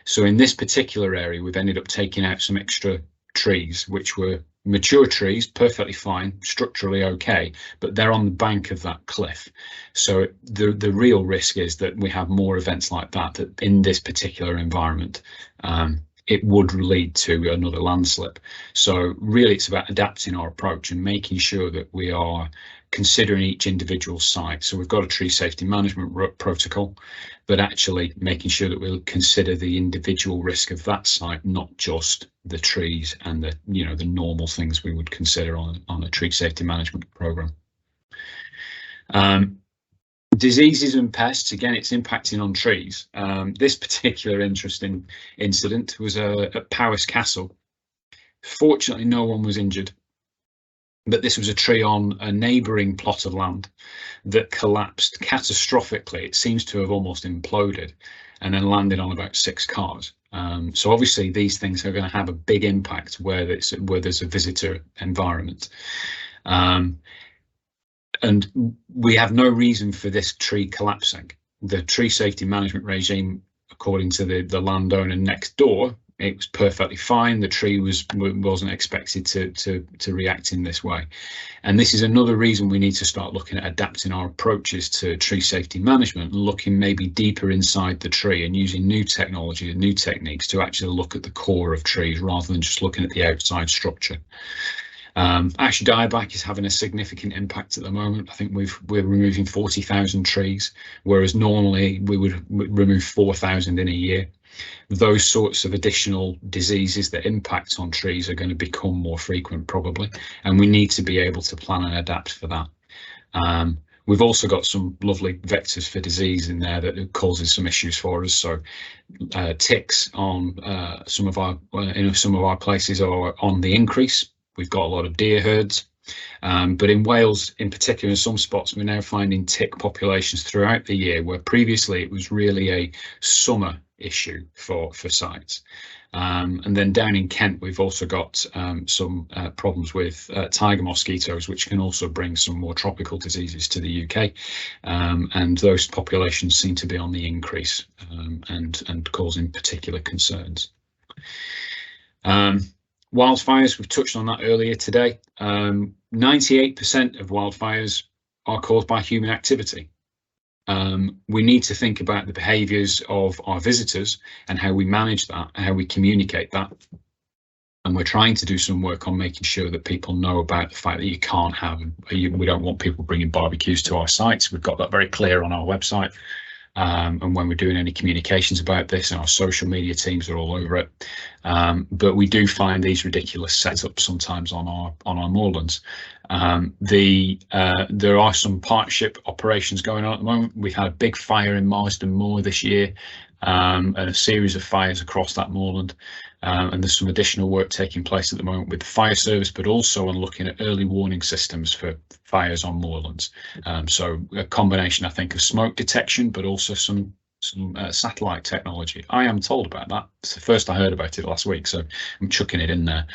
So in this particular area, we've ended up taking out some extra trees, which were mature trees, perfectly fine, structurally okay, but they're on the bank of that cliff. So the real risk is that we have more events like that in this particular environment it would lead to another landslip. So really it's about adapting our approach and making sure that we are considering each individual site. So we've got a tree safety management protocol, but actually making sure that we'll consider the individual risk of that site, not just the trees and the the normal things we would consider on a tree safety management program. Diseases and pests, again, it's impacting on trees. This particular interesting incident was at Powys Castle. Fortunately, no one was injured, but this was a tree on a neighbouring plot of land that collapsed catastrophically. It seems to have almost imploded and then landed on about 6 cars. So obviously these things are going to have a big impact where there's a visitor environment. And we have no reason for this tree collapsing. The tree safety management regime, according to the landowner next door, it was perfectly fine. The tree wasn't expected to react in this way. And this is another reason we need to start looking at adapting our approaches to tree safety management, looking maybe deeper inside the tree and using new technology and new techniques to actually look at the core of trees rather than just looking at the outside structure. Ash dieback is having a significant impact at the moment. I think we're removing 40,000 trees, whereas normally we would remove 4,000 in a year. Those sorts of additional diseases that impact on trees are going to become more frequent probably, and we need to be able to plan and adapt for that. We've also got some lovely vectors for disease in there that causes some issues for us. So ticks on some of our places are on the increase. We've got a lot of deer herds, but in Wales in particular, in some spots, we're now finding tick populations throughout the year, where previously it was really a summer issue for sites. And then down in Kent, we've also got some problems with tiger mosquitoes, which can also bring some more tropical diseases to the UK. And those populations seem to be on the increase and causing particular concerns. Wildfires, we've touched on that earlier today. 98% of wildfires are caused by human activity. We need to think about the behaviours of our visitors and how we manage that and how we communicate that. And we're trying to do some work on making sure that people know about the fact that you can't have, we don't want people bringing barbecues to our sites. We've got that very clear on our website. And when we're doing any communications about this, and our social media teams are all over it. But we do find these ridiculous setups sometimes on our moorlands. There are some partnership operations going on at the moment. We've had a big fire in Marsden Moor this year, and a series of fires across that moorland. And there's some additional work taking place at the moment with the fire service, but also on looking at early warning systems for fires on moorlands. So a combination, I think, of smoke detection, but also some satellite technology. I am told about that. It's the first I heard about it last week, so I'm chucking it in there.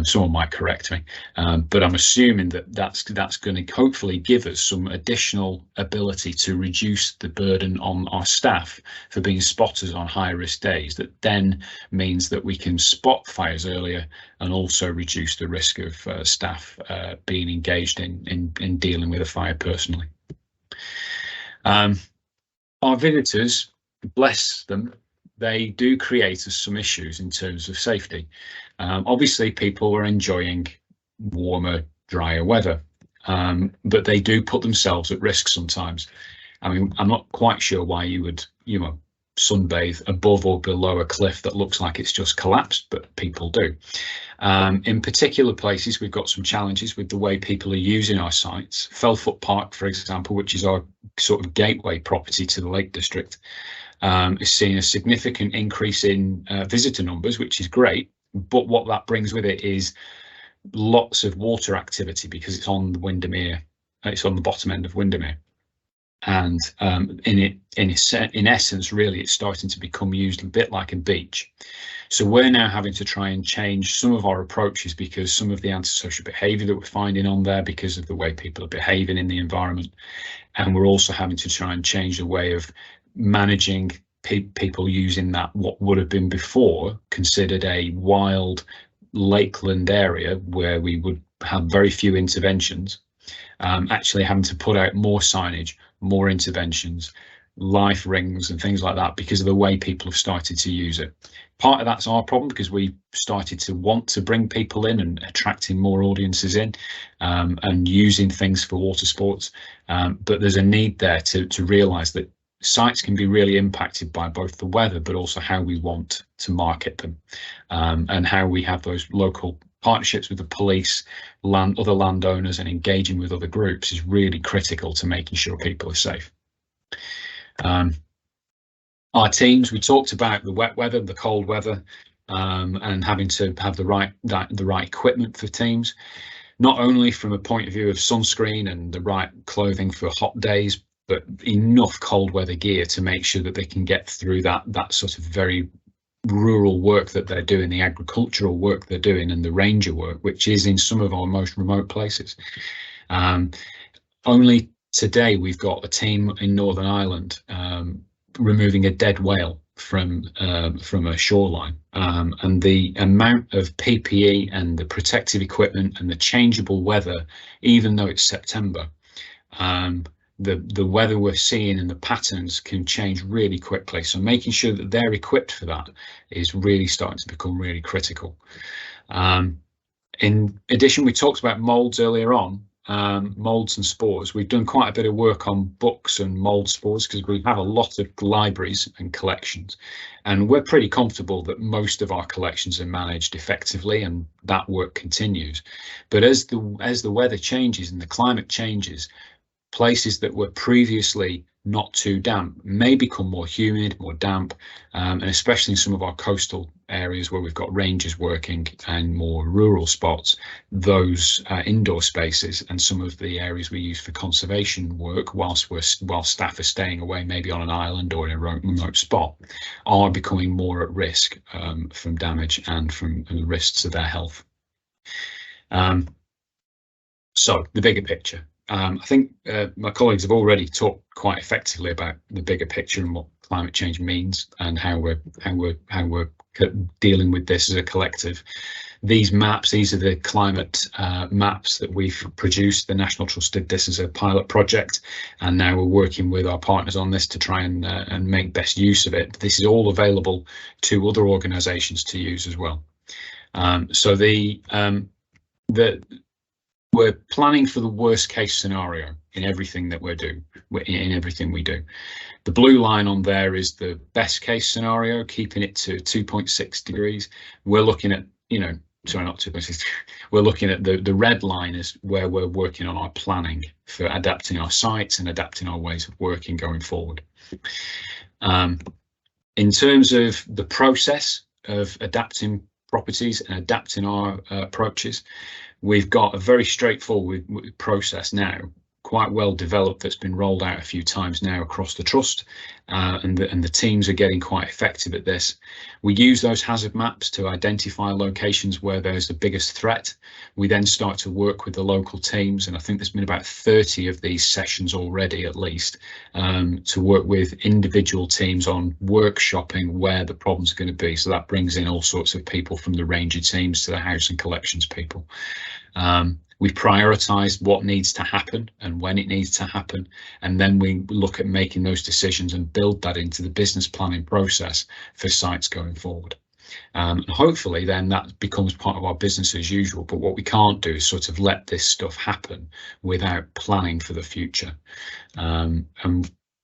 Someone might correct me, but I'm assuming that's going to hopefully give us some additional ability to reduce the burden on our staff for being spotters on high risk days. That then means that we can spot fires earlier and also reduce the risk of staff being engaged in dealing with a fire personally. Our visitors, bless them, they do create us some issues in terms of safety. Obviously, people are enjoying warmer, drier weather, but they do put themselves at risk sometimes. I mean, I'm not quite sure why you would, sunbathe above or below a cliff that looks like it's just collapsed, but people do. In particular places, we've got some challenges with the way people are using our sites. Felfoot Park, for example, which is our sort of gateway property to the Lake District, is seeing a significant increase in visitor numbers, which is great. But what that brings with it is lots of water activity because it's on the Windermere. It's on the bottom end of Windermere. And in essence, really, it's starting to become used a bit like a beach. So we're now having to try and change some of our approaches because some of the antisocial behaviour that we're finding on there because of the way people are behaving in the environment. And we're also having to try and change the way of managing people using that, what would have been before considered a wild lakeland area where we would have very few interventions, actually having to put out more signage, more interventions, life rings and things like that because of the way people have started to use it. Part of that's our problem because we started to want to bring people in and attracting more audiences in, and using things for water sports. But there's a need there to realise that sites can be really impacted by both the weather, but also how we want to market them, and how we have those local partnerships with the police, other landowners, and engaging with other groups is really critical to making sure people are safe. Our teams, we talked about the wet weather, the cold weather, and having to have the right equipment for teams, not only from a point of view of sunscreen and the right clothing for hot days, but enough cold weather gear to make sure that they can get through that sort of very rural work that they're doing, the agricultural work they're doing, and the ranger work, which is in some of our most remote places. Only today we've got a team in Northern Ireland removing a dead whale from a shoreline, and the amount of PPE and the protective equipment and the changeable weather, even though it's September, the weather we're seeing and the patterns can change really quickly. So making sure that they're equipped for that is really starting to become really critical. In addition, we talked about molds earlier on. Molds and spores. We've done quite a bit of work on books and mold spores because we have a lot of libraries and collections, and we're pretty comfortable that most of our collections are managed effectively, and that work continues. But as the weather changes and the climate changes, places that were previously not too damp may become more humid, more damp, and especially in some of our coastal areas where we've got rangers working and more rural spots, those indoor spaces and some of the areas we use for conservation work while staff are staying away, maybe on an island or in a remote spot, are becoming more at risk from damage and from risks to their health. So the bigger picture. I think my colleagues have already talked quite effectively about the bigger picture and what climate change means and how we're dealing with this as a collective. These maps, these are the climate maps that we've produced. The National Trust did this as a pilot project, and now we're working with our partners on this to try and make best use of it. This is all available to other organisations to use as well. So we're planning for the worst case scenario in everything that we do. The blue line on there is the best case scenario, keeping it to 2.6 degrees. We're looking at, sorry, not 2.6. We're looking at the red line is where we're working on our planning for adapting our sites and adapting our ways of working going forward. In terms of the process of adapting properties and adapting our approaches, we've got a very straightforward process now, quite well developed, that's been rolled out a few times now across the trust, and the teams are getting quite effective at this. We use those hazard maps to identify locations where there's the biggest threat. We then start to work with the local teams, and I think there's been about 30 of these sessions already at least, to work with individual teams on workshopping where the problems are going to be. So that brings in all sorts of people, from the ranger teams to the house and collections people. We've prioritised what needs to happen and when it needs to happen, and then we look at making those decisions and build that into the business planning process for sites going forward. And hopefully then that becomes part of our business as usual, but what we can't do is sort of let this stuff happen without planning for the future. And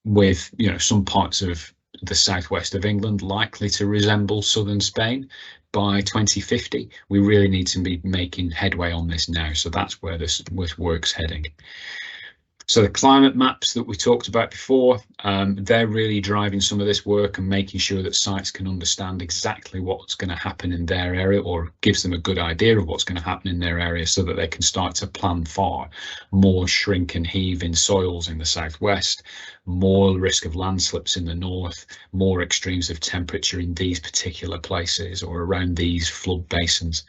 with some parts of the southwest of England likely to resemble southern Spain by 2050, we really need to be making headway on this now. So that's where this work's heading. So the climate maps that we talked about before, they're really driving some of this work and making sure that sites can understand exactly what's going to happen in their area, or gives them a good idea of what's going to happen in their area, so that they can start to plan for more shrink and heave in soils in the southwest, more risk of landslips in the north, more extremes of temperature in these particular places or around these flood basins.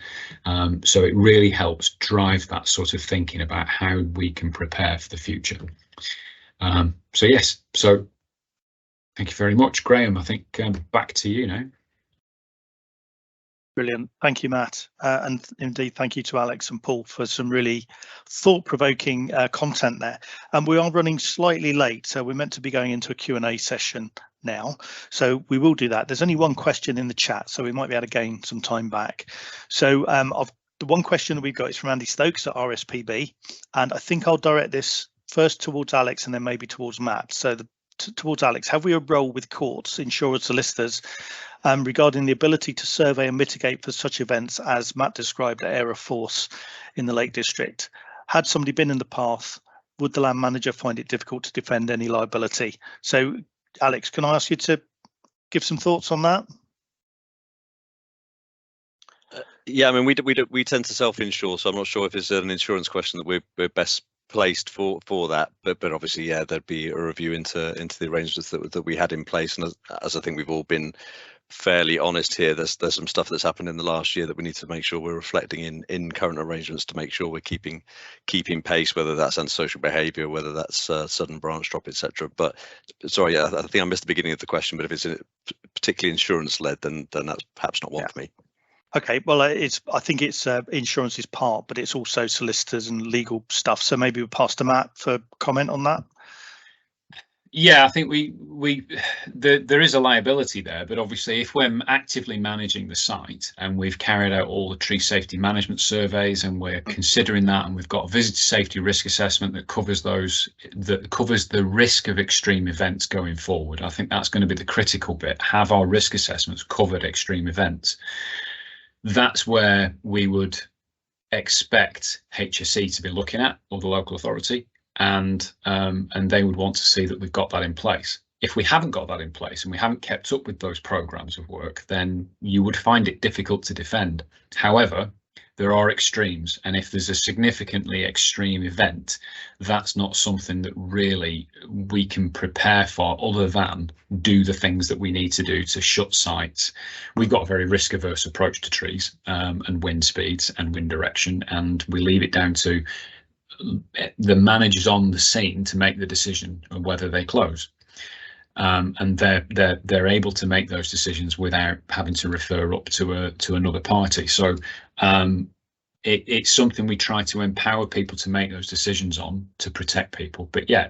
So it really helps drive that sort of thinking about how we can prepare for the future. So yes, so thank you very much, Graham. I think back to you now. Brilliant. Thank you, Matt. And indeed, thank you to Alex and Paul for some really thought-provoking content there. And we are running slightly late, so we're meant to be going into a Q&A session now. So we will do that. There's only one question in the chat, so we might be able to gain some time back. So the one question that we've got is from Andy Stokes at RSPB, and I think I'll direct this first towards Alex and then maybe towards Matt. So towards Alex, have we a role with courts, insurers, solicitors regarding the ability to survey and mitigate for such events as Matt described at Area Force in the Lake District? Had somebody been in the path, would the land manager find it difficult to defend any liability? So Alex, can I ask you to give some thoughts on that? Yeah, I mean, we tend to self-insure, so I'm not sure if it's an insurance question that we're best placed for that, but obviously, yeah, there'd be a review into the arrangements that we had in place, and as I think we've all been fairly honest here, there's some stuff that's happened in the last year that we need to make sure we're reflecting in current arrangements to make sure we're keeping pace, whether that's antisocial behaviour, whether that's sudden branch drop, etc. But sorry, yeah, I think I missed the beginning of the question, but if it's particularly insurance led, then that's perhaps not one for me. Okay, well, I think it's insurance is part, but it's also solicitors and legal stuff. So maybe we'll pass to Matt for comment on that. Yeah, I think there is a liability there, but obviously if we're actively managing the site and we've carried out all the tree safety management surveys and we're considering that, and we've got a visitor safety risk assessment that covers the risk of extreme events going forward, I think that's going to be the critical bit. Have our risk assessments covered extreme events? That's where we would expect HSE to be looking at, or the local authority, and they would want to see that we've got that in place. If we haven't got that in place and we haven't kept up with those programs of work, then you would find it difficult to defend. However, there are extremes, and if there's a significantly extreme event, that's not something that really we can prepare for other than do the things that we need to do to shut sites. We've got a very risk averse approach to trees and wind speeds and wind direction, and we leave it down to the managers on the scene to make the decision on whether they close. And they're able to make those decisions without having to refer up to another party. So it's something we try to empower people to make those decisions on to protect people. But yeah,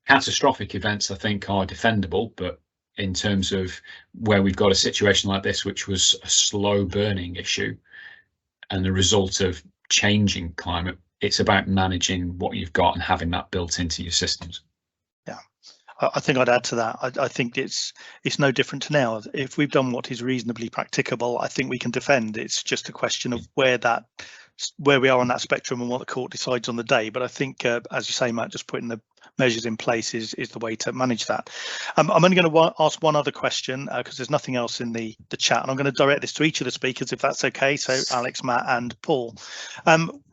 catastrophic events I think are defendable, but in terms of where we've got a situation like this, which was a slow burning issue and the result of changing climate, it's about managing what you've got and having that built into your systems. I think I'd add to that. I think it's no different to now. If we've done what is reasonably practicable, I think we can defend. It's just a question of where we are on that spectrum and what the court decides on the day. But I think, as you say, Matt, just putting the measures in place is the way to manage that. I'm only going to ask one other question because there's nothing else in the chat, and I'm going to direct this to each of the speakers if that's okay. So Alex, Matt and Paul.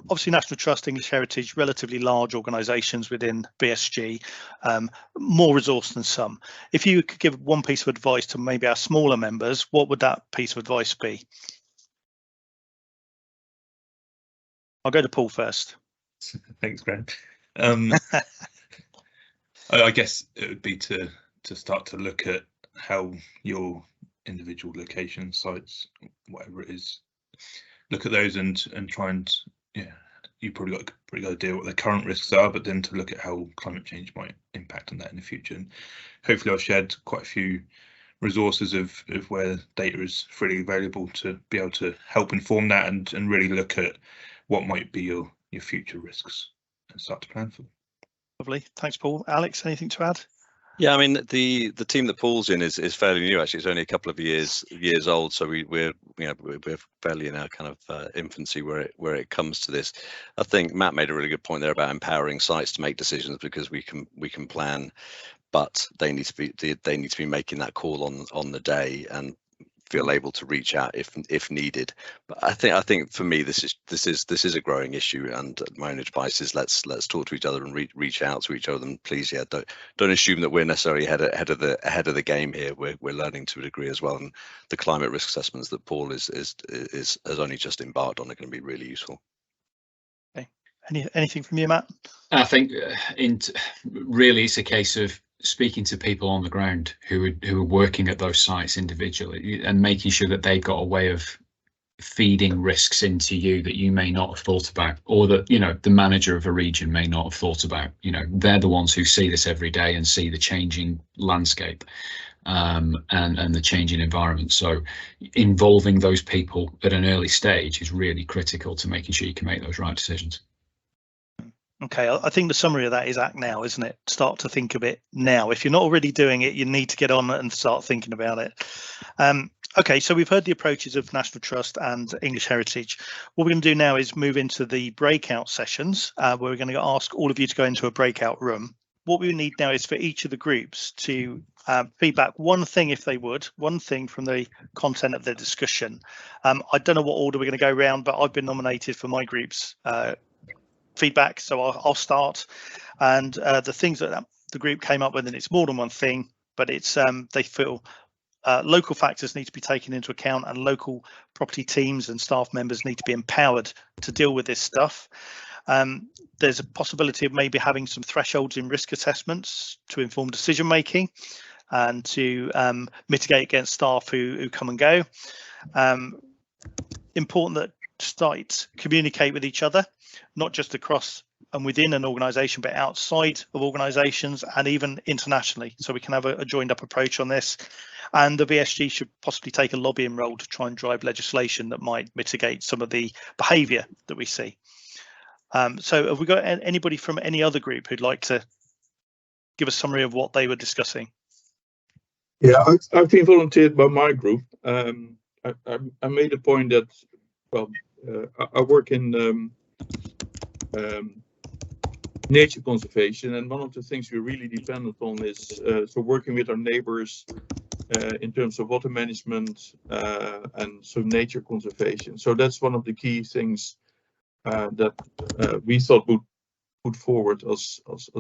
Obviously National Trust, English Heritage, relatively large organisations within VSG, more resource than some. If you could give one piece of advice to maybe our smaller members, what would that piece of advice be? I'll go to Paul first. Thanks, Graham. I guess it would be to start to look at how your individual location sites, whatever it is, look at those and try and, yeah, you probably got a pretty good idea what the current risks are, but then to look at how climate change might impact on that in the future. And hopefully I've shared quite a few resources of where data is freely available to be able to help inform that and really look at what might be your future risks and start to plan for them. Lovely, thanks, Paul. Alex, anything to add? Yeah, I mean, the team that Paul's in is fairly new. Actually, it's only a couple of years old, so we're fairly in our kind of infancy where it comes to this. I think Matt made a really good point there about empowering sites to make decisions, because we can plan, but they need to be making that call on the day and feel able to reach out if needed. But I think for me this is a growing issue, and my own advice is let's talk to each other and reach out to each other. And please, yeah, don't assume that we're necessarily ahead of the game here. We're learning to a degree as well, and the climate risk assessments that Paul has only just embarked on are going to be really useful. Okay, anything from you, Matt? I think really it's a case of speaking to people on the ground who are working at those sites individually and making sure that they've got a way of feeding risks into you that you may not have thought about, or that, you know, the manager of a region may not have thought about. You know, they're the ones who see this every day and see the changing landscape and the changing environment. So involving those people at an early stage is really critical to making sure you can make those right decisions. Okay, I think the summary of that is act now, isn't it? Start to think of it now. If you're not already doing it, you need to get on and start thinking about it. Okay, so we've heard the approaches of National Trust and English Heritage. What we're going to do now is move into the breakout sessions, where we're going to ask all of you to go into a breakout room. What we need now is for each of the groups to feedback one thing, if they would, one thing from the content of the discussion. I don't know what order we're going to go around, but I've been nominated for my group's feedback, so I'll start. And the things that the group came up with, and it's more than one thing, but it's they feel local factors need to be taken into account, and local property teams and staff members need to be empowered to deal with this stuff. There's a possibility of maybe having some thresholds in risk assessments to inform decision making and to mitigate against staff who come and go. Important that sites communicate with each other, not just across and within an organisation, but outside of organisations and even internationally, so we can have a joined up approach on this. And the VSG should possibly take a lobbying role to try and drive legislation that might mitigate some of the behaviour that we see. So have we got anybody from any other group who'd like to give a summary of what they were discussing? Yeah, I've been volunteered by my group. I made a point that, well, I work in nature conservation, and one of the things we're really dependent on is so working with our neighbors in terms of water management and so nature conservation. So that's one of the key things that we thought would put forward as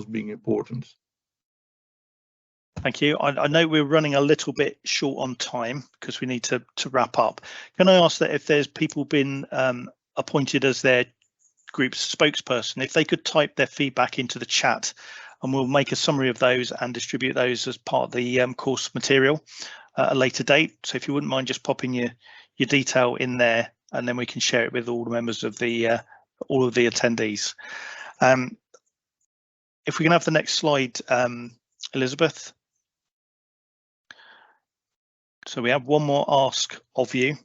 being important. Thank you. I know we're running a little bit short on time because we need to wrap up. Can I ask that if there's people been appointed as their group's spokesperson, if they could type their feedback into the chat, and we'll make a summary of those and distribute those as part of the course material at a later date. So if you wouldn't mind just popping your detail in there, and then we can share it with all the members of the all of the attendees. If we can have the next slide, Elizabeth. So we have one more ask of you.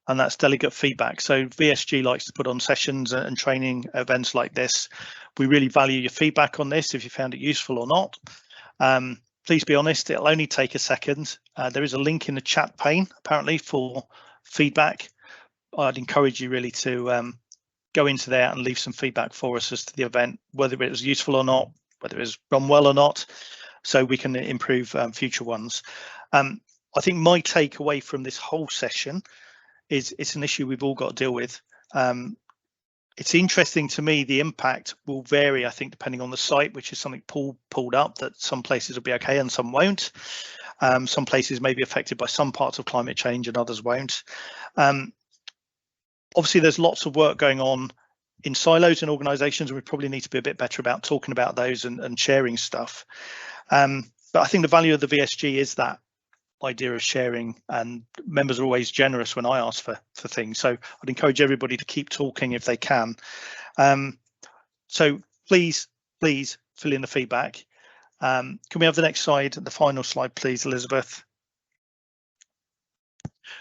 And that's delegate feedback. So VSG likes to put on sessions and training events like this. We really value your feedback on this, if you found it useful or not. Please be honest, it'll only take a second. There is a link in the chat pane, apparently, for feedback. I'd encourage you really to go into there and leave some feedback for us as to the event, whether it was useful or not, whether it was run well or not, so we can improve future ones. I think my takeaway from this whole session is it's an issue we've all got to deal with. It's interesting to me, the impact will vary, I think, depending on the site, which is something Paul pulled up, that some places will be okay and some won't. Some places may be affected by some parts of climate change and others won't. Obviously, there's lots of work going on in silos and organisations, and we probably need to be a bit better about talking about those and sharing stuff. But I think the value of the VSG is that idea of sharing, and members are always generous when I ask for things. So I'd encourage everybody to keep talking if they can. So please fill in the feedback. Can we have the next slide, the final slide, please, Elizabeth?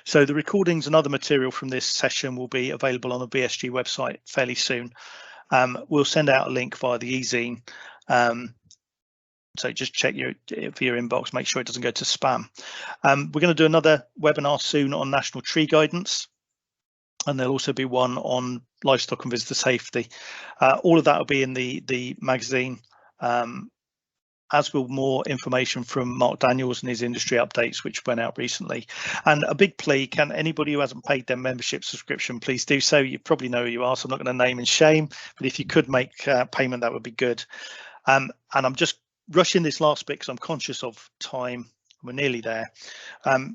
So the recordings and other material from this session will be available on the VSG website fairly soon. We'll send out a link via the e-zine. So just check for your inbox, make sure it doesn't go to spam. We're going to do another webinar soon on national tree guidance, and there'll also be one on livestock and visitor safety. All of that will be in the magazine, as will more information from Mark Daniels and his industry updates, which went out recently. And a big plea, can anybody who hasn't paid their membership subscription, please do so. You probably know who you are, so I'm not going to name and shame, but if you could make payment, that would be good. And I'm just rushing this last bit because I'm conscious of time. We're nearly there. Can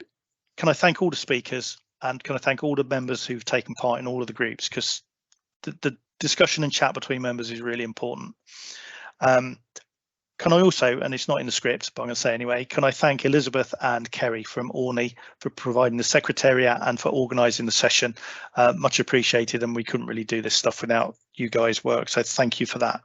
I thank all the speakers, and can I thank all the members who've taken part in all of the groups, because the discussion and chat between members is really important. Can I also, and it's not in the script, but I'm going to say anyway, can I thank Elizabeth and Kerry from Orney for providing the secretariat and for organising the session. Much appreciated, and we couldn't really do this stuff without you guys' work, so thank you for that.